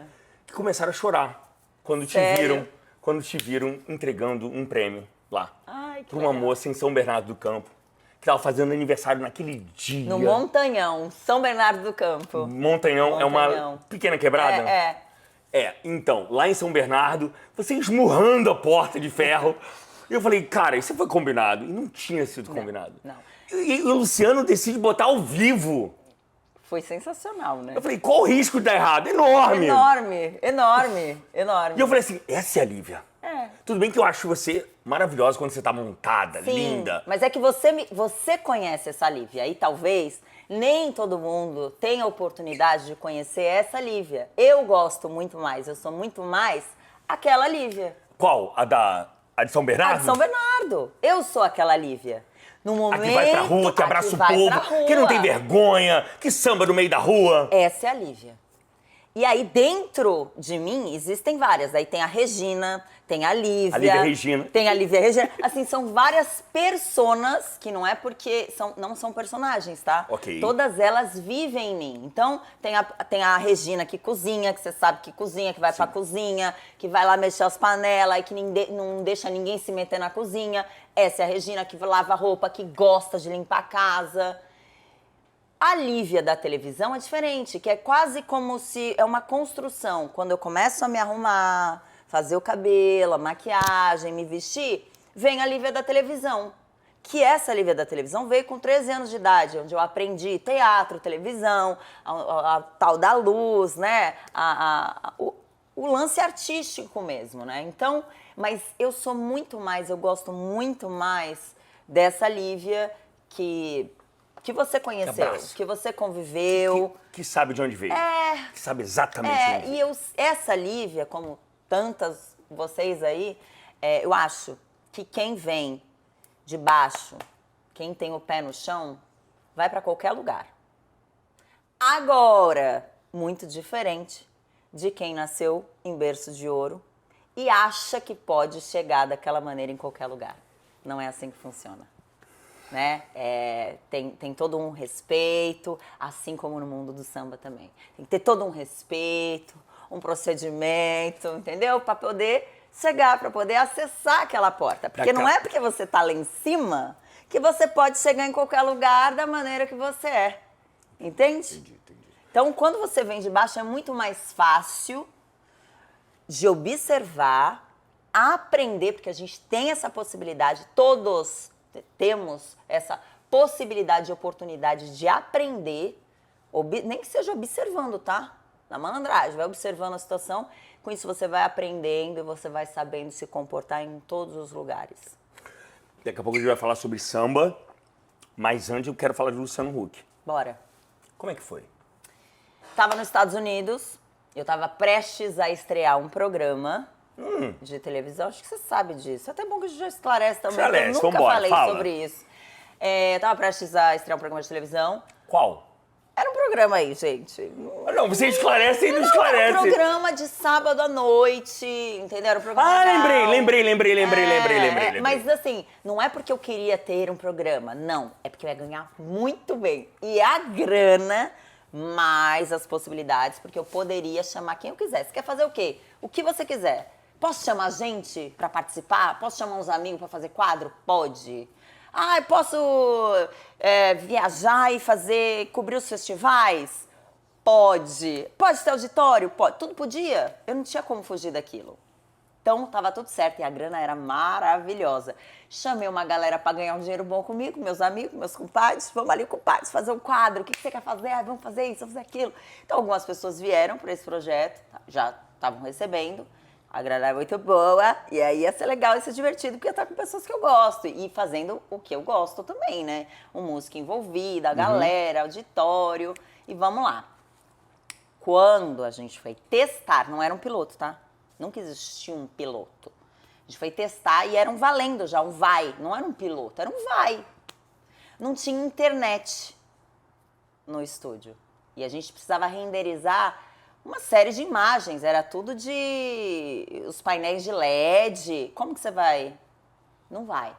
que começaram a chorar quando te viram entregando um prêmio lá. Ai, que pra uma legal. moça em São Bernardo do Campo, que tava fazendo aniversário naquele dia. No Montanhão, São Bernardo do Campo. Montanhão é uma pequena quebrada? Então, lá em São Bernardo, você esmurrando a porta de ferro. E eu falei, cara, isso foi combinado. E não tinha sido combinado. Não. E o Luciano decide botar ao vivo. Foi sensacional, né? Eu falei, qual o risco de dar errado? Enorme! Enorme. E eu falei assim, essa é a Lívia. Tudo bem que eu acho você maravilhosa quando você tá montada, Sim, linda. mas é que você conhece essa Lívia e talvez nem todo mundo tenha a oportunidade de conhecer essa Lívia. Eu gosto muito mais, eu sou muito mais aquela Lívia. Qual? A de São Bernardo? A de São Bernardo. Eu sou aquela Lívia. No momento, A que vai pra rua, que abraça o povo, que não tem vergonha, que samba no meio da rua. Essa é a Lívia. E aí, dentro de mim, existem várias. Aí tem a Regina, tem a Lívia. A Lívia Regina. Tem a Lívia Regina. Assim, são várias personas, que não é porque não são personagens, tá? Ok. Todas elas vivem em mim. Então, tem a Regina que cozinha, que você sabe que cozinha, que vai pra cozinha, que vai lá mexer as panelas e que não deixa ninguém se meter na cozinha. Essa é a Regina que lava roupa, que gosta de limpar a casa. A Lívia da televisão é diferente, que é quase como se é uma construção. Quando eu começo a me arrumar, fazer o cabelo, a maquiagem, me vestir, vem a Lívia da televisão. Que essa Lívia da televisão veio com 13 anos de idade, onde eu aprendi teatro, televisão, a tal da luz, né? O lance artístico mesmo, né? Então, mas eu gosto muito mais dessa Lívia que você conheceu, que você conviveu. Que sabe de onde veio. Que sabe exatamente onde veio. E essa Lívia, como tantas vocês aí, eu acho que quem vem de baixo, quem tem o pé no chão, vai para qualquer lugar. Agora, muito diferente de quem nasceu em berço de ouro e acha que pode chegar daquela maneira em qualquer lugar. Não é assim que funciona. Né? Tem todo um respeito, assim como no mundo do samba também. Tem que ter todo um respeito, um procedimento, entendeu? Para poder chegar, para poder acessar aquela porta. Porque não é porque você tá lá em cima que você pode chegar em qualquer lugar da maneira que você é. Entende? Entendi. Então, quando você vem de baixo, é muito mais fácil de observar, aprender, porque a gente tem essa possibilidade, todos temos essa possibilidade e oportunidade de aprender, nem que seja observando, tá? Na malandragem, vai observando a situação, com isso você vai aprendendo e você vai sabendo se comportar em todos os lugares. Daqui a pouco a gente vai falar sobre samba, mas antes eu quero falar de Luciano Huck. Bora. Como é que foi? Tava nos Estados Unidos, eu tava prestes a estrear um programa de televisão, acho que você sabe disso. É até bom que a gente já esclarece também, Esclarece, eu nunca vambora, falei fala. sobre isso. Eu tava prestes a estrear um programa de televisão. Qual? Era um programa aí, gente. Não, você esclarece e não esclarece. Era um programa de sábado à noite, entendeu? Era um programa lembrei. Mas assim, não é porque eu queria ter um programa, não. É porque eu ia ganhar muito bem. E a grana, mais as possibilidades, porque eu poderia chamar quem eu quisesse. Quer fazer o quê? O que você quiser. Posso chamar gente pra participar? Posso chamar uns amigos pra fazer quadro? Pode. Ah, eu posso viajar e cobrir os festivais? Pode. Pode ter auditório? Pode. Tudo podia. Eu não tinha como fugir daquilo. Então, tava tudo certo e a grana era maravilhosa. Chamei uma galera para ganhar um dinheiro bom comigo, meus amigos, meus compadres. Vamos ali, compadres, fazer um quadro. O que você quer fazer? Ah, vamos fazer isso, vamos fazer aquilo. Então, algumas pessoas vieram para esse projeto, já estavam recebendo. A grana é muito boa, e aí ia ser legal e ser divertido, porque eu estar com pessoas que eu gosto e fazendo o que eu gosto também, né? Música envolvida, a galera, auditório, e vamos lá. Quando a gente foi testar, não era um piloto, tá? Nunca existiu um piloto. A gente foi testar e era um valendo já, um vai. Não era um piloto, era um vai. Não tinha internet no estúdio. E a gente precisava renderizar uma série de imagens, era tudo de... os painéis de LED. Como que você vai? Não vai.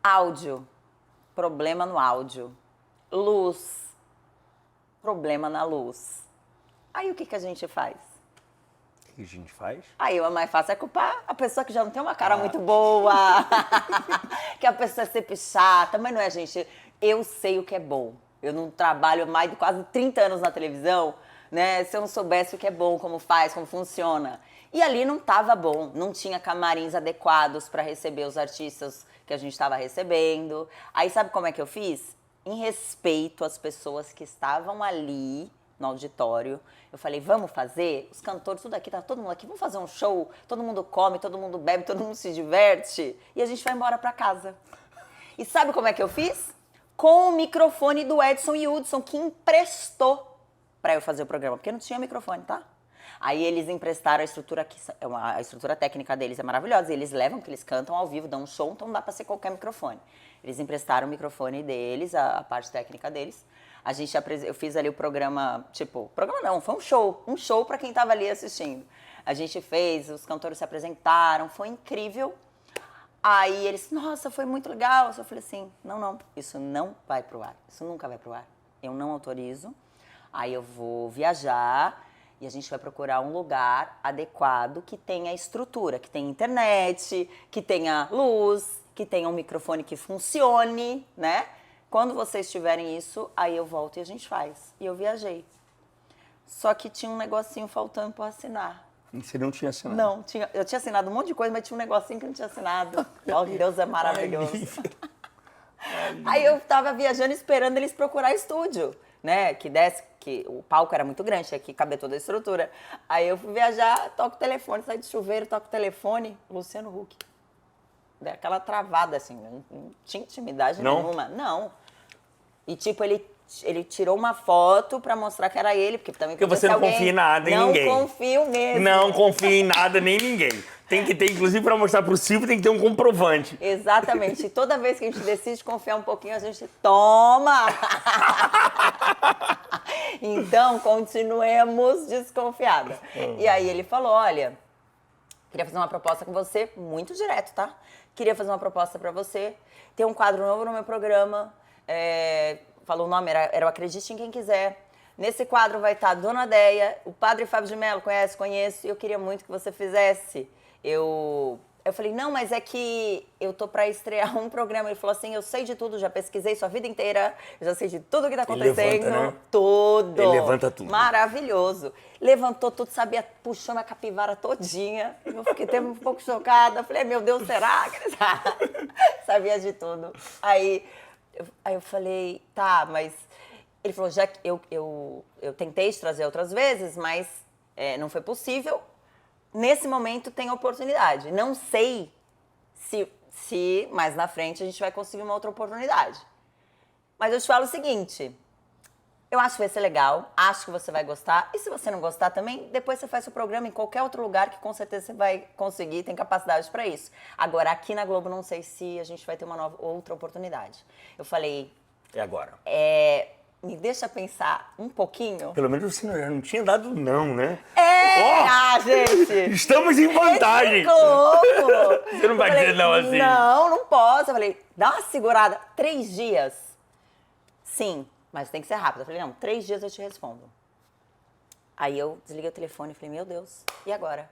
Áudio, problema no áudio. Luz, problema na luz. Aí o que a gente faz? O que a gente faz? Aí o mais fácil é culpar a pessoa que já não tem uma cara muito boa, que a pessoa é sempre chata, mas não é, gente. Eu sei o que é bom. Eu não trabalho mais de quase 30 anos na televisão, né? Se eu não soubesse o que é bom, como faz, como funciona. E ali não estava bom, não tinha camarins adequados para receber os artistas que a gente estava recebendo. Aí sabe como é que eu fiz? Em respeito às pessoas que estavam ali no auditório, eu falei, vamos fazer? Os cantores, tudo aqui, tá todo mundo aqui, vamos fazer um show? Todo mundo come, todo mundo bebe, todo mundo se diverte e a gente vai embora para casa. E sabe como é que eu fiz? Com o microfone do Edson e Hudson, que emprestou para eu fazer o programa, porque não tinha microfone, tá? Aí eles emprestaram a estrutura, a estrutura técnica deles é maravilhosa, eles levam, que eles cantam ao vivo, dão um show, então não dá para ser qualquer microfone. Eles emprestaram o microfone deles, a parte técnica deles. Eu fiz ali o programa, programa não, foi um show para quem tava ali assistindo. A gente fez, os cantores se apresentaram, foi incrível. Aí eles, nossa, foi muito legal. Eu falei assim, não, isso não vai pro ar, isso nunca vai pro ar. Eu não autorizo. Aí eu vou viajar e a gente vai procurar um lugar adequado que tenha estrutura, que tenha internet, que tenha luz, que tenha um microfone que funcione, né? Quando vocês tiverem isso, aí eu volto e a gente faz. E eu viajei. Só que tinha um negocinho faltando para assinar. E você não tinha assinado? Não, eu tinha assinado um monte de coisa, mas tinha um negocinho que eu não tinha assinado. Oh, Deus é maravilhoso. Aí eu tava viajando esperando eles procurar estúdio, né? Que o palco era muito grande, tinha que caber toda a estrutura. Aí eu fui viajar, toco o telefone, saí de chuveiro, toco o telefone, Luciano Huck. Dei aquela travada, assim, não tinha intimidade nenhuma. Não. E ele tirou uma foto pra mostrar que era ele, porque também você não confia em nada, em ninguém. Não confio mesmo. Não confia em nada, nem em ninguém. Tem que ter, inclusive, pra mostrar pro Silvio, tem que ter um comprovante. Exatamente. E toda vez que a gente decide confiar um pouquinho, a gente toma! Então, continuemos desconfiada. E aí ele falou, olha, queria fazer uma proposta com você, muito direto, tá? Queria fazer uma proposta pra você, ter um quadro novo no meu programa, falou o nome, era o Acredite em Quem Quiser. Nesse quadro vai estar a Dona Deia, o Padre Fábio de Mello, conheço, e eu queria muito que você fizesse. Eu falei, não, mas é que eu tô pra estrear um programa. Ele falou assim, eu sei de tudo, já pesquisei sua vida inteira, eu já sei de tudo que tá acontecendo. Ele levanta, né? Tudo. Ele levanta tudo. Maravilhoso. Levantou tudo, sabia, puxou minha capivara todinha. Eu fiquei até um pouco chocada. Falei, meu Deus, será que ele sabia de tudo? Aí eu falei, tá, mas... Ele falou, já que eu tentei te trazer outras vezes, mas não foi possível. Nesse momento tem oportunidade. Não sei se mais na frente a gente vai conseguir uma outra oportunidade. Mas eu te falo o seguinte, Eu acho que vai ser legal, acho que você vai gostar. E se você não gostar também, depois você faz o programa em qualquer outro lugar que com certeza você vai conseguir, tem capacidade para isso. Agora, aqui na Globo, não sei se a gente vai ter uma outra oportunidade. Eu falei... É agora. Me deixa pensar um pouquinho. Pelo menos você não tinha dado não, né? Gente! Estamos em vantagem! Como? Você não vai dizer não assim. Não posso. Eu falei, dá uma segurada. 3 dias? Sim, mas tem que ser rápido. Eu falei, não, 3 dias eu te respondo. Aí eu desliguei o telefone e falei, meu Deus, e agora?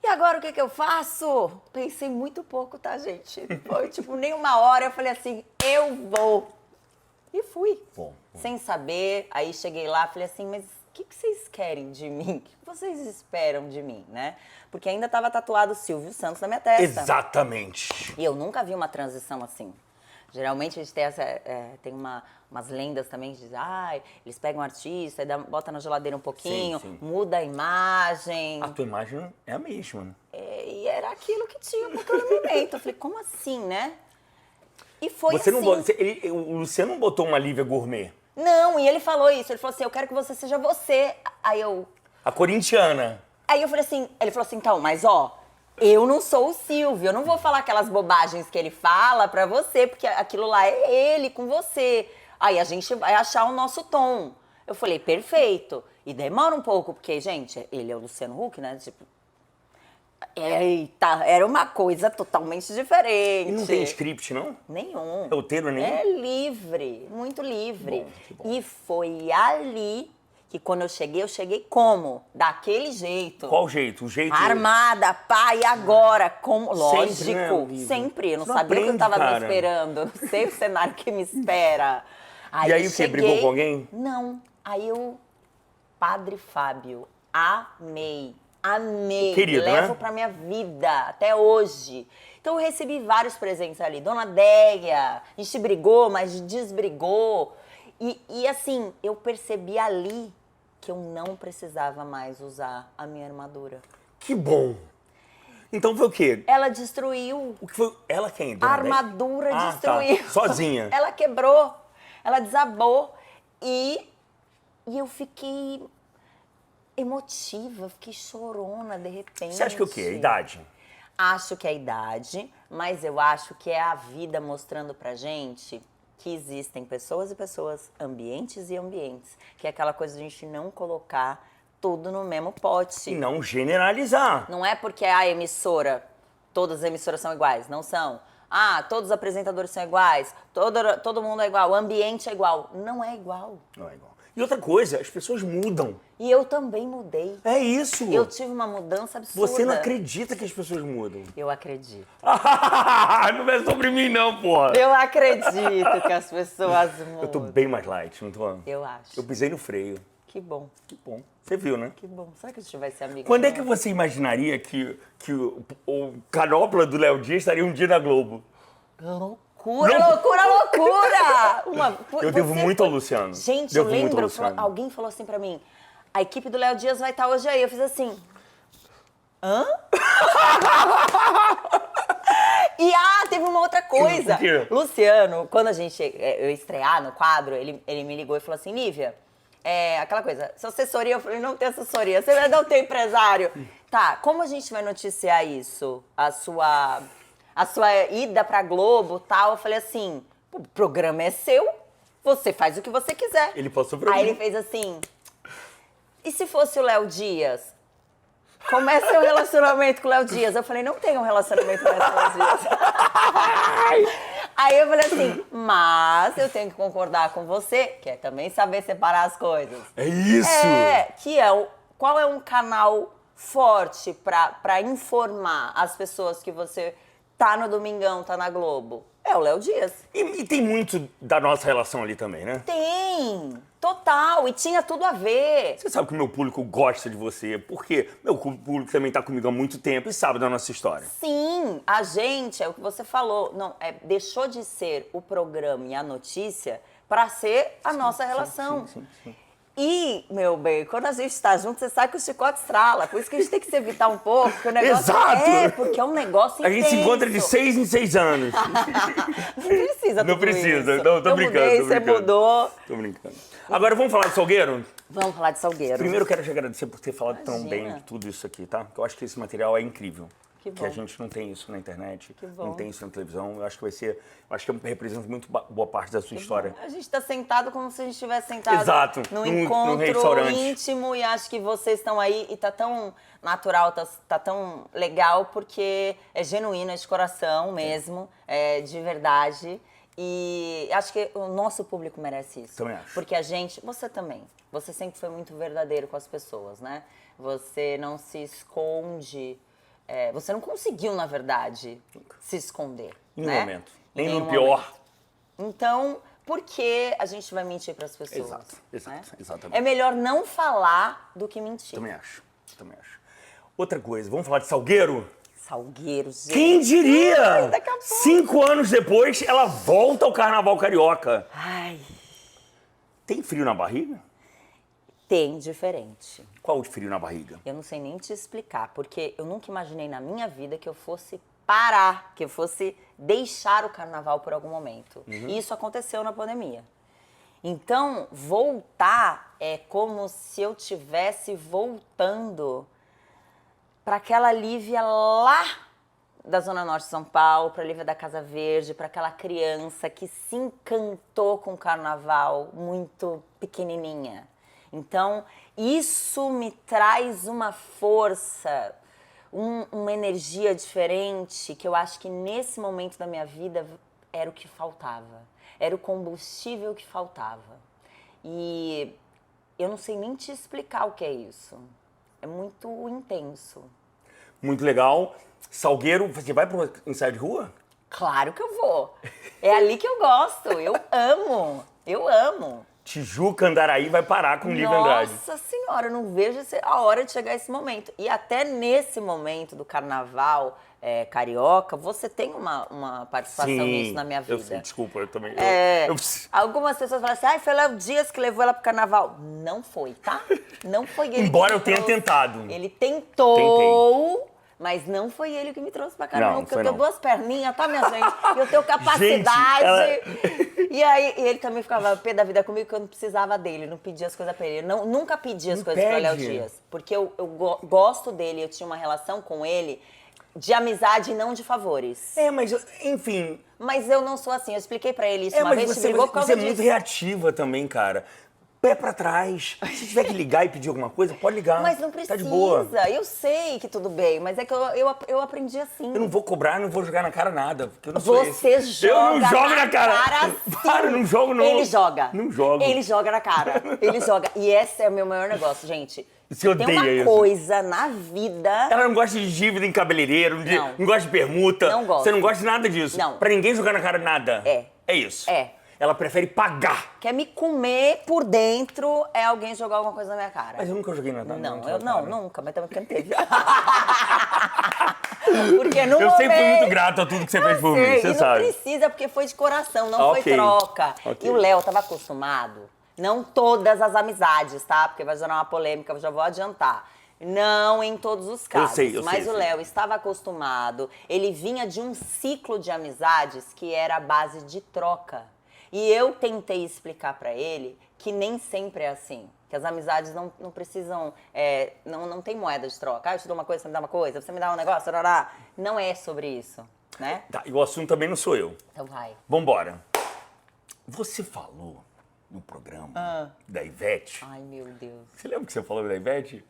E agora o que eu faço? Pensei muito pouco, tá, gente? Foi tipo nem uma hora. Eu falei assim, eu vou. E fui. Bom. Sem saber. Aí cheguei lá, falei assim, mas o que vocês querem de mim? O que vocês esperam de mim, né? Porque ainda estava tatuado Silvio Santos na minha testa. Exatamente. E eu nunca vi uma transição assim. Geralmente a gente tem umas lendas também que dizem, eles pegam um artista, bota na geladeira um pouquinho, sim. muda a imagem. A tua imagem é a mesma, né? E era aquilo que tinha para aquele momento. Eu falei, como assim, né? E foi Você assim. o Luciano não botou uma Lívia gourmet? Não, e ele falou isso. Ele falou assim, eu quero que você seja você. A corintiana. Aí eu falei assim, ele falou assim, então, mas eu não sou o Silvio, eu não vou falar aquelas bobagens que ele fala pra você, porque aquilo lá é ele com você. Aí a gente vai achar o nosso tom. Eu falei, perfeito. E demora um pouco, porque, gente, ele é o Luciano Huck, né? Tipo, eita, era uma coisa totalmente diferente. E não tem script, não? Nenhum. Roteiro nenhum? É livre, muito livre. Bom. E foi ali que quando eu cheguei como? Daquele jeito. Qual jeito? O jeito... Armada, e agora? Como? Lógico, Sempre, né, sempre. Eu não Você sabia o que eu aprende, tava cara. me esperando. Eu não sei o cenário que me espera. E aí o quê? Brigou com alguém? Não. Aí Padre Fábio, amei. Querido, levo né? pra minha vida, até hoje. Então eu recebi vários presentes ali. Dona Déia, a gente brigou, mas desbrigou. E assim, eu percebi ali que eu não precisava mais usar a minha armadura. Que bom! Então foi o quê? Ela destruiu. O que foi? Ela quem? A Dona Déia? armadura destruiu. Tá. Sozinha. Ela quebrou. Ela desabou. E eu fiquei emotiva, fiquei chorona de repente. Você acha que o quê? A idade? Acho que é a idade, mas eu acho que é a vida mostrando pra gente que existem pessoas e pessoas, ambientes e ambientes. Que é aquela coisa de a gente não colocar tudo no mesmo pote. E não generalizar. Não é porque a emissora, todas as emissoras são iguais, não são. Todos os apresentadores são iguais, todo mundo é igual, o ambiente é igual. Não é igual. Não é igual. E outra coisa, as pessoas mudam. E eu também mudei. É isso. Eu tive uma mudança absurda. Você não acredita que as pessoas mudam. Eu acredito. Não é sobre mim não, porra. Eu acredito que as pessoas mudam. Eu tô bem mais light, não tô? Eu acho. Eu pisei no freio. Que bom. Que bom. Você viu, né? Que bom. Será que a gente vai ser amigo? Quando é que você imaginaria que o Canopla do Léo Dias estaria um dia na Globo? Loucura, loucura, loucura! Eu devo muito ao Luciano. Gente, Devo eu muito ao lembro, Luciano. alguém falou assim pra mim, a equipe do Léo Dias vai estar hoje aí. Eu fiz assim, hã? E teve uma outra coisa. O quê? Luciano, quando eu estrear no quadro, ele me ligou e falou assim, Lívia, aquela coisa, sua assessoria, eu falei, não tem assessoria, você vai dar o teu empresário. Tá, como a gente vai noticiar isso? A sua ida pra Globo e tal, eu falei assim, o programa é seu, você faz o que você quiser. Ele passou pra mim. Aí ele fez assim, e se fosse o Léo Dias? Como é seu relacionamento com o Léo Dias? Eu falei, não tenho um relacionamento mais com o Léo Dias. Aí eu falei assim, mas eu tenho que concordar com você, que é também saber separar as coisas. É isso! Qual é um canal forte pra informar as pessoas que você tá no Domingão, tá na Globo? É o Léo Dias. E tem muito da nossa relação ali também, né? Tem, total, e tinha tudo a ver. Você sabe que o meu público gosta de você, porque meu público também tá comigo há muito tempo e sabe da nossa história. Sim, a gente, é o que você falou, não, deixou de ser o programa e a notícia pra ser a nossa relação. Sim. E, meu bem, quando a gente tá junto, você sabe que o chicote estrala. Por isso que a gente tem que se evitar um pouco, porque o negócio Exato! porque é um negócio A gente intenso. se encontra de 6 em 6 anos. Não precisa Não tudo precisa, isso. não, tô Eu brincando, mudei, tô você brincando. mudou. Tô brincando. Agora vamos falar de Salgueiro? Vamos falar de Salgueiro. Primeiro eu quero te agradecer por ter falado tão Imagina. bem de tudo isso aqui, tá? Eu acho que esse material é incrível. Que Que a bom. gente não tem isso na internet, Que bom. não tem isso na televisão. Eu acho que vai ser, eu acho que representa muito boa parte da sua história. A gente tá sentado como se a gente estivesse sentado Exato, num num encontro restaurante. íntimo e acho que vocês estão aí e tá tão natural, tá tão legal porque é genuíno, é de coração mesmo, é de verdade. E acho que o nosso público merece isso. Também acho. Porque a gente, você também, você sempre foi muito verdadeiro com as pessoas, né? Você não se esconde, você não conseguiu, na verdade, se esconder. Em né? nenhum momento. Nem Em no nenhum pior. momento. Então, por que a gente vai mentir para as pessoas? Exato, né? exatamente. É melhor não falar do que mentir. Também acho. Outra coisa, vamos falar de Salgueiro? Salgueiro, gente. Quem diria? Ai, daqui a pouco. 5 anos depois, ela volta ao Carnaval Carioca. Ai, Tem frio na barriga? tem diferente. Qual o frio na barriga? Eu não sei nem te explicar, porque eu nunca imaginei na minha vida que eu fosse parar, que eu fosse deixar o carnaval por algum momento. E isso aconteceu na pandemia. Então, voltar é como se eu tivesse voltando para aquela Lívia lá da Zona Norte de São Paulo, para a Lívia da Casa Verde, para aquela criança que se encantou com o carnaval muito pequenininha. Então, isso me traz uma força, uma energia diferente que eu acho que nesse momento da minha vida era o que faltava. Era o combustível que faltava. E eu não sei nem te explicar o que é isso. É muito intenso. Muito legal. Salgueiro, você vai pro ensaio de rua? Claro que eu vou. É ali que eu gosto. Eu amo. Eu amo. Tijuca, Andaraí vai parar com o Lívia Andrade. Nossa Senhora, eu não vejo a hora de chegar esse momento. E até nesse momento do carnaval carioca, você tem uma participação nisso na minha vida. Eu sei, desculpa, eu também. Algumas pessoas falam assim, foi Léo Dias que levou ela pro carnaval. Não foi, tá? Não foi ele. Embora que eu me tenha trouxe. tentado. Ele tentou. Mas não foi ele que me trouxe pra carnaval, Não, porque foi eu tenho não. duas perninhas, tá, minha gente? E eu tenho capacidade. E aí, ele também ficava pé da vida comigo, que eu não precisava dele, não pedia as coisas pra ele. Eu nunca pedi as coisas pra Léo Dias. Porque eu gosto dele, eu tinha uma relação com ele de amizade e não de favores. Mas, enfim... Mas eu não sou assim, eu expliquei pra ele isso uma vez, você, brigou por causa você é disso. muito reativa também, cara. Pé pra trás. Se tiver que ligar e pedir alguma coisa, pode ligar. Mas não precisa. Tá de boa. Eu sei que tudo bem, mas é que eu aprendi assim. Eu não vou cobrar, não vou jogar na cara nada. Porque eu não sou Você esse. joga Eu não jogo na cara. sim. Para, eu não jogo não. Ele joga. Não jogo. Ele joga na cara. Ele joga. E esse é o meu maior negócio, gente. Você Tem odeia uma isso. coisa na vida... Ela não gosta de dívida em cabeleireiro, não gosta de permuta. Não gosta. Você não gosta de nada disso. Não. Pra ninguém jogar na cara nada. É isso. É. Ela prefere pagar. Quer me comer por dentro é alguém jogar alguma coisa na minha cara. Mas eu nunca joguei nada. Nunca, mas também porque não teve. Porque no Eu sempre fui momento- muito grato a tudo que você fez por mim, você e sabe. não precisa, porque foi de coração, não foi troca. Ok. E o Léo tava acostumado, não todas as amizades, tá? Porque vai gerar uma polêmica, eu já vou adiantar. Não em todos os casos, eu mas sei. o Léo estava acostumado, ele vinha de um ciclo de amizades que era a base de troca. E eu tentei explicar pra ele que nem sempre é assim. Que as amizades não precisam, não tem moeda de troca. Eu te dou uma coisa, você me dá uma coisa, você me dá um negócio, tarará. Não é sobre isso, né? Tá, e o assunto também não sou eu. Então vai. Vambora. Você falou no programa da Ivete. Ai, meu Deus. Você lembra que você falou da Ivete?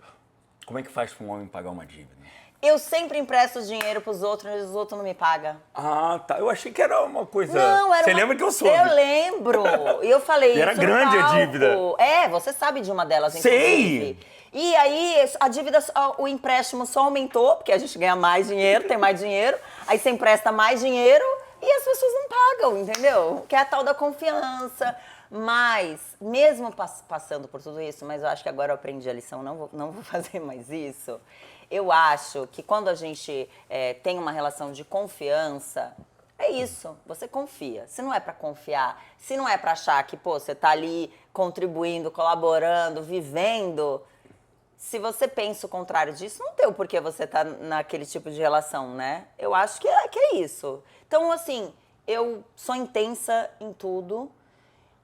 Como é que faz pra um homem pagar uma dívida? Eu sempre empresto dinheiro pros outros e os outros não me pagam. Ah, tá. Eu achei que era uma coisa... Não, era Você uma... lembra que eu soube? Eu lembro. E eu falei isso Era no grande a palco. dívida. Você sabe de uma delas, Sei. inclusive. E aí, a dívida, o empréstimo só aumentou, porque a gente ganha mais dinheiro, tem mais dinheiro. Aí você empresta mais dinheiro e as pessoas não pagam, entendeu? Que é a tal da confiança. Mas, mesmo passando por tudo isso, mas eu acho que agora eu aprendi a lição, não vou fazer mais isso. Eu acho que quando a gente tem uma relação de confiança, é isso, você confia. Se não é pra confiar, se não é pra achar que, você tá ali contribuindo, colaborando, vivendo, se você pensa o contrário disso, não tem o porquê você tá naquele tipo de relação, né? Eu acho que é isso. Então, assim, eu sou intensa em tudo.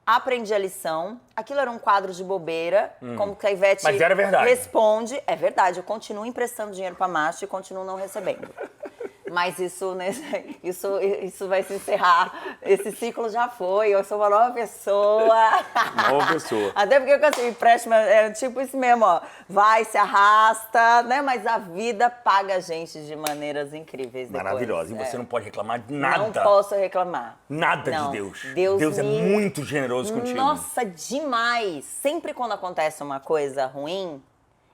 aprendi a lição. Aquilo era um quadro de bobeira, como que a Ivete Mas era verdade. responde. É verdade, eu continuo emprestando dinheiro pra macho e continuo não recebendo. Mas isso vai se encerrar. Esse ciclo já foi. Eu sou uma nova pessoa. Nova pessoa. Até porque quando você empréstimo é tipo isso mesmo, ó. Vai, se arrasta, né? Mas a vida paga a gente de maneiras incríveis depois. Maravilhosa. E você não pode reclamar de nada. Não posso reclamar. Nada Não. de Deus. Deus é muito generoso contigo. Nossa, demais. Sempre quando acontece uma coisa ruim,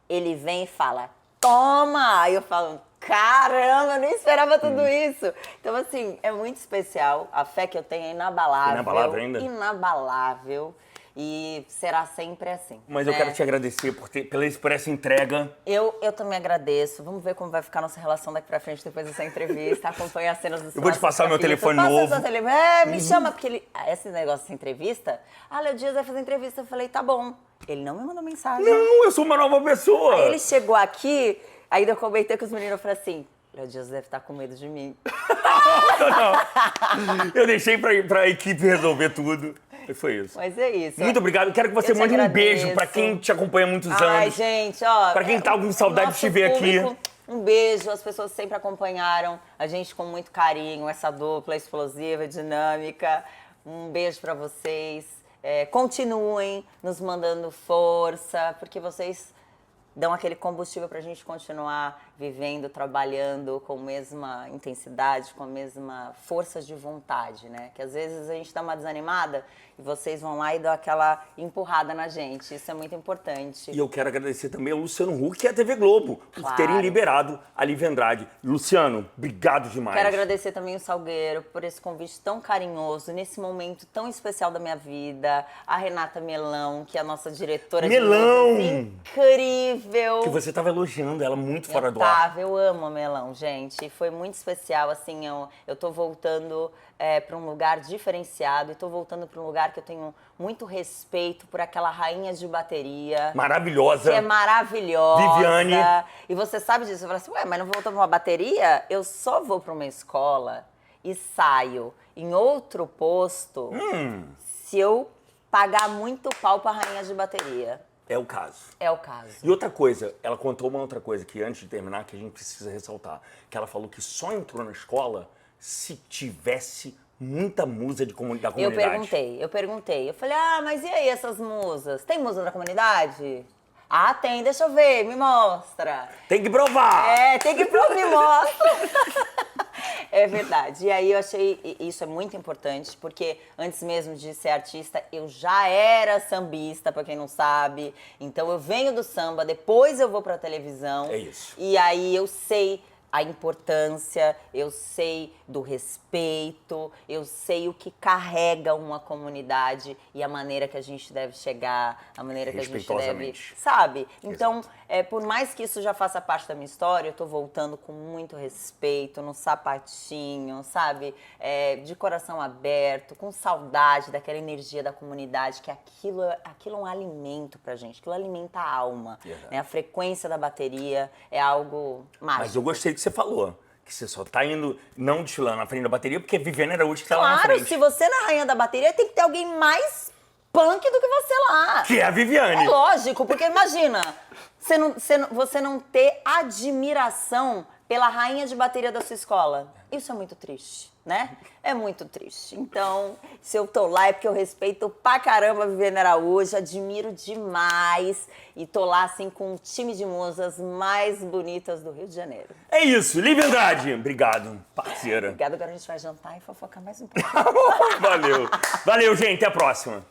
ele vem e fala, toma! Aí eu falo, caramba, eu nem esperava tudo isso. Então, assim, é muito especial. A fé que eu tenho é inabalável. Inabalável ainda? Inabalável. E será sempre assim. Mas eu né? quero te agradecer por essa entrega. Eu também agradeço. Vamos ver como vai ficar nossa relação daqui pra frente depois dessa entrevista. Acompanhar as cenas dos Eu vou te passar meu telefone Passa novo. seu telefone. Me chama, porque esse negócio de entrevista. Léo Dias vai fazer entrevista. Eu falei, tá bom. Ele não me mandou mensagem. Não, eu sou uma nova pessoa. Aí ele chegou aqui, aí eu comentei com os meninos, eu falei assim, Léo Dias deve estar com medo de mim. Não. Eu deixei pra equipe resolver tudo. E foi isso. Mas é isso. Muito obrigado. Quero que você Eu te mande um agradeço. beijo pra quem te acompanha há muitos Ai, anos. gente, ó. Pra quem tá com saudade de te ver público, aqui. Um beijo, as pessoas sempre acompanharam a gente com muito carinho, essa dupla explosiva, dinâmica. Um beijo pra vocês. Continuem nos mandando força, porque vocês dão aquele combustível pra gente continuar vivendo, trabalhando com a mesma intensidade, com a mesma força de vontade, né? Que às vezes a gente dá uma desanimada e vocês vão lá e dão aquela empurrada na gente. Isso é muito importante. E eu quero agradecer também ao Luciano Huck e à TV Globo por Claro. terem liberado a Lívia Andrade. Luciano, obrigado demais. Quero agradecer também o Salgueiro por esse convite tão carinhoso, nesse momento tão especial da minha vida. A Renata Melão, que é a nossa diretora Melão! de música, incrível. Que você tava elogiando ela muito fora do ar. Eu amo a Melão, gente. Foi muito especial, assim, eu tô voltando para um lugar diferenciado e tô voltando para um lugar que eu tenho muito respeito por aquela rainha de bateria. Maravilhosa. Que é maravilhosa. Viviane. E você sabe disso. Eu falo assim, mas não voltou pra uma bateria? Eu só vou pra uma escola e saio em outro posto se eu pagar muito pau pra rainha de bateria. É o caso. É o caso. E outra coisa, ela contou uma outra coisa que antes de terminar, que a gente precisa ressaltar. Que ela falou que só entrou na escola se tivesse muita musa da comunidade. Eu perguntei. Eu falei, mas e aí essas musas? Tem musa da comunidade? Ah, tem, deixa eu ver, me mostra. Tem que provar! Tem que provar, me mostra. É verdade. E aí eu achei, isso é muito importante, porque antes mesmo de ser artista, eu já era sambista, pra quem não sabe. Então eu venho do samba, depois eu vou pra televisão. É isso. E aí eu sei a importância, eu sei do respeito, eu sei o que carrega uma comunidade e a maneira que a gente deve chegar, a maneira que a gente deve, sabe? Então, por mais que isso já faça parte da minha história, eu tô voltando com muito respeito, no sapatinho, sabe? De coração aberto, com saudade daquela energia da comunidade, que aquilo é um alimento pra gente, aquilo alimenta a alma, né? A frequência da bateria é algo mágico. Mas eu gostei que você falou. Que você só tá indo, não desfilando na frente da bateria, porque a Viviane Araújo que tá lá na frente. Claro, se você é na rainha da bateria, tem que ter alguém mais punk do que você lá. Que é a Viviane. É lógico, porque imagina, você não ter admiração pela rainha de bateria da sua escola. Isso é muito triste, né? É muito triste. Então, se eu tô lá é porque eu respeito pra caramba a Viviane Araújo, admiro demais e tô lá, assim, com um time de musas mais bonitas do Rio de Janeiro. É isso, Lívia Andrade. Obrigado, parceira. Obrigada, agora a gente vai jantar e fofocar mais um pouco. Valeu. Valeu, gente. Até a próxima.